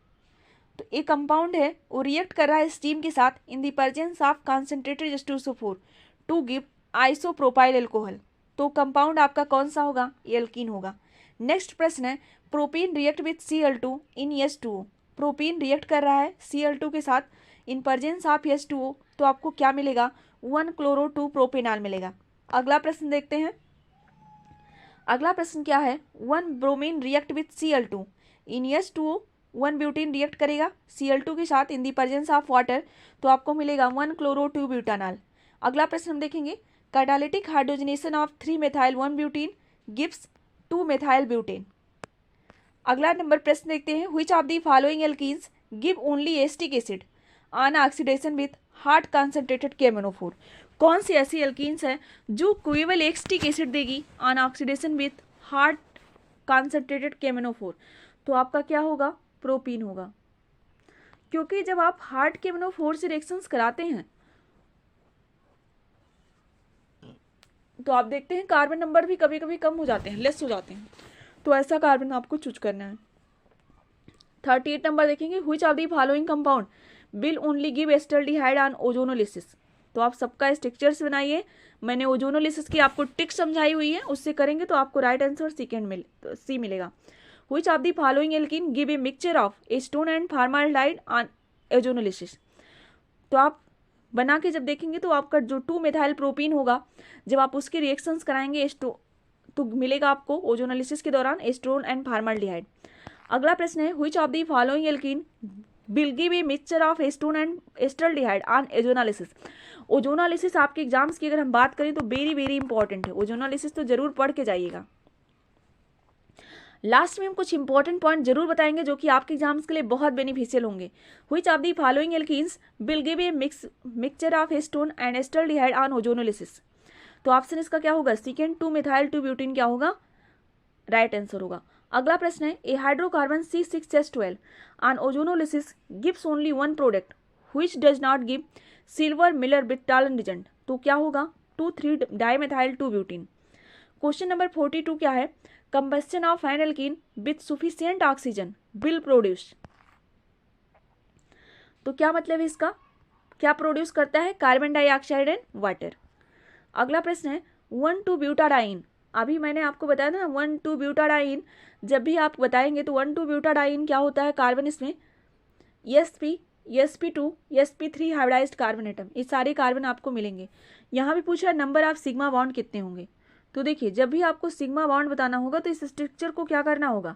तो एक कंपाउंड है वो रिएक्ट कर रहा है स्टीम के साथ in the presence of concentrated H2SO4 to give isopropyl alcohol. तो कंपाउंड आपका कौन सा होगा, एल्कीन होगा। नेक्स्ट प्रश्न है, propene react with Cl2 in H2O। Propene react कर रहा है Cl2 के साथ इन प्रेजेंस ऑफ H2O, तो आपको क्या मिलेगा, 1 क्लोरो 2 प्रोपेनॉल मिलेगा। अगला प्रश्न देखते हैं। अगला प्रश्न क्या है, 1 bromine react with Cl2 in H2O। 1 butene react करेगा Cl2 के साथ in the presence of water, तो आपको मिलेगा 1 क्लोरो 2 ब्यूटानॉल। अगला प्रश्न हम देखेंगे, catalytic hydrogenation of 3 methyl 1 butene gives 2 methyl butane. अगला नंबर प्रश्न देखते हैं, which of the following alkenes give only acetic acid on oxidation with hard concentrated KMnO4। कौन सी ऐसी एल्कीन्स है जो केवल एसिटिक एसिड देगी on oxidation with hard concentrated KMnO4। तो आपका क्या होगा, प्रोपीन होगा, क्योंकि जब आप हार्ड KMnO4 से रिएक्शंस कराते हैं तो आप देखते हैं कार्बन नंबर भी कभी कभी कम हो जाते हैं, लेस हो जाते हैं, तो ऐसा कार्बन आपको चूज करना है। 38 नंबर देखेंगे, which of the following compound will only give acetaldehyde on ozonolysis. तो आप सबका स्ट्रक्चर्स बनाइए, मैंने ओजोनोलिसिस की आपको टिक समझाई हुई है, उससे करेंगे तो आपको राइट आंसर सी मिलेगा। Which of the following alkene give a mixture of acetone and formaldehyde on ozonolysis. तो आप बना के जब देखेंगे तो आपका जो 2 मेथाइल प्रोपीन होगा, जब आप उसके रिएक्शंस कराएंगे तो मिलेगा आपको ओजोनोलिसिस के दौरान एस्टोन एंड फॉर्माल्डिहाइड। अगला प्रश्न है, which of the following alkene will give a mixture of acetone and acetaldehyde on ozonolysis. Ozonolysis आपके एग्जाम्स की अगर हम बात करें तो वेरी वेरी इंपॉर्टेंट है, ओजोनोलिसिस तो जरूर पढ़ के जाइएगा। लास्ट में हम कुछ इंपॉर्टेंट पॉइंट जरूर बताएंगे जो कि आपके एग्जाम्स के लिए बहुत बेनिफिशियल होंगे। Which of the following alkenes will give a mixture of acetone and acetaldehyde on ozonolysis. तो ऑप्शन इसका क्या होगा, सेकेंड 2 मेथाइल 2 ब्यूटीन क्या होगा, राइट आंसर होगा। अगला प्रश्न है, a hydrocarbon C6H12 on ozonolysis gives only 1 product which does not give silver mirror with Tollens reagent. तो क्या होगा 2,3 डाइमेथाइल 2 ब्यूटीन। क्वेश्चन नंबर 42 क्या है, combustion of N alkene with sufficient oxygen will produce. तो क्या मतलब है इसका, क्या प्रोड्यूस करता है, कार्बन डाइऑक्साइड एंड वाटर। अगला प्रश्न है 1,2 ब्यूटाडाइन। अभी मैंने आपको बताया था ना 1,2 ब्यूटाडाइन, जब भी आप बताएंगे तो 1,2 ब्यूटाडाइन क्या होता है, कार्बन इसमें sp sp2 sp3 hybridised carbon atom, ये सारे कार्बन आपको मिलेंगे। यहाँ भी पूछ रहा है नंबर ऑफ सिग्मा बॉन्ड कितने होंगे। तो देखिए जब भी आपको सिग्मा बॉन्ड बताना होगा तो इस स्ट्रक्चर को क्या करना होगा,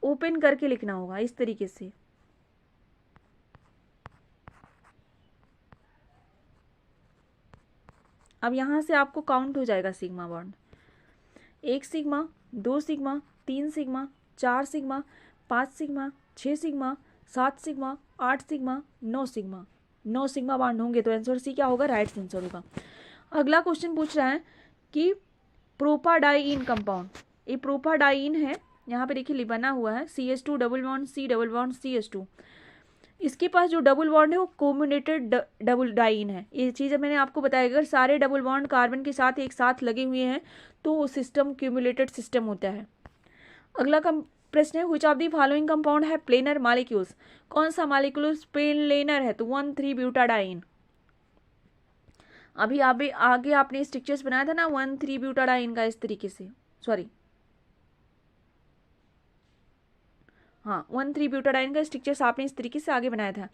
ओपन करके लिखना होगा इस तरीके से। अब यहाँ से आपको काउंट हो जाएगा sigma bond, 1 sigma, 2 sigma, 3 sigma, 4 sigma, 5 sigma, 6 sigma, 7 sigma, 8 sigma, 9 sigma. 9 sigma bond होंगे तो आंसर सी क्या होगा, राइट आंसर होगा। अगला क्वेश्चन पूछ रहा है कि प्रोपाडाइन कंपाउंड, ये प्रोपाडाइन है, यहाँ पे देखिए बना हुआ है CH2 double bond C double bond CH2, इसके पास जो डबल बॉन्ड है वो कोम्युनेटेड डबल डाइन है। ये चीज़ मैंने आपको बताया, अगर सारे डबल बॉन्ड कार्बन के साथ एक साथ लगे हुए हैं तो वो सिस्टम क्यूमुलेटेड सिस्टम होता है। अगला प्रश्न है which of the following compound है प्लेनर मॉलिक्यूल्स, कौन सा मॉलिक्यूल्स प्लेनर है, तो 1,3 ब्यूटाडाइन। अभी आगे आपने स्ट्रक्चर्स बनाया था ना 1,3 ब्यूटाडाइन का इस तरीके से, सॉरी हाँ 1,3 ब्यूटाडाइन का स्ट्रक्चर्स आपने इस तरीके से आगे बनाया था।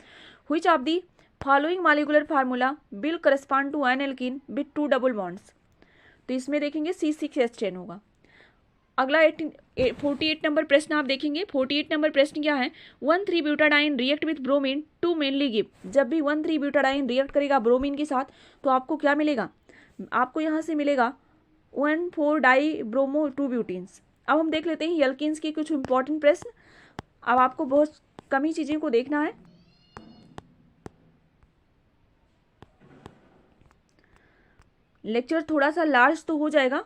Which of the following molecular formula will correspond to an alkene with 2 double bonds, तो इसमें देखेंगे C6H10 होगा। अगला 48 नंबर प्रश्न आप देखेंगे। 48 नंबर प्रश्न क्या है, 1,3 butadiene react with bromine to mainly give. जब भी 1,3 ब्यूटाडाइन रिएक्ट करेगा ब्रोमीन के साथ तो आपको क्या मिलेगा, आपको यहाँ से मिलेगा 1,4 डाई ब्रोमो 2 ब्यूटीन्स। अब हम देख लेते हैं एल्कीन्स के कुछ इंपॉर्टेंट प्रश्न। अब आपको बहुत कम ही चीज़ें को देखना है। लेक्चर थोड़ा सा लार्ज तो हो जाएगा,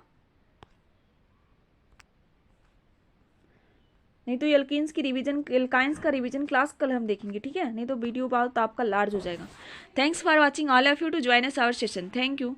नहीं तो एल्कीन्स की रिवीजन, एल्काइंस का रिवीजन क्लास कल हम देखेंगे, ठीक है, नहीं तो वीडियो बहुत आपका लार्ज हो जाएगा। Thanks for watching all of you to join us our session, thank you.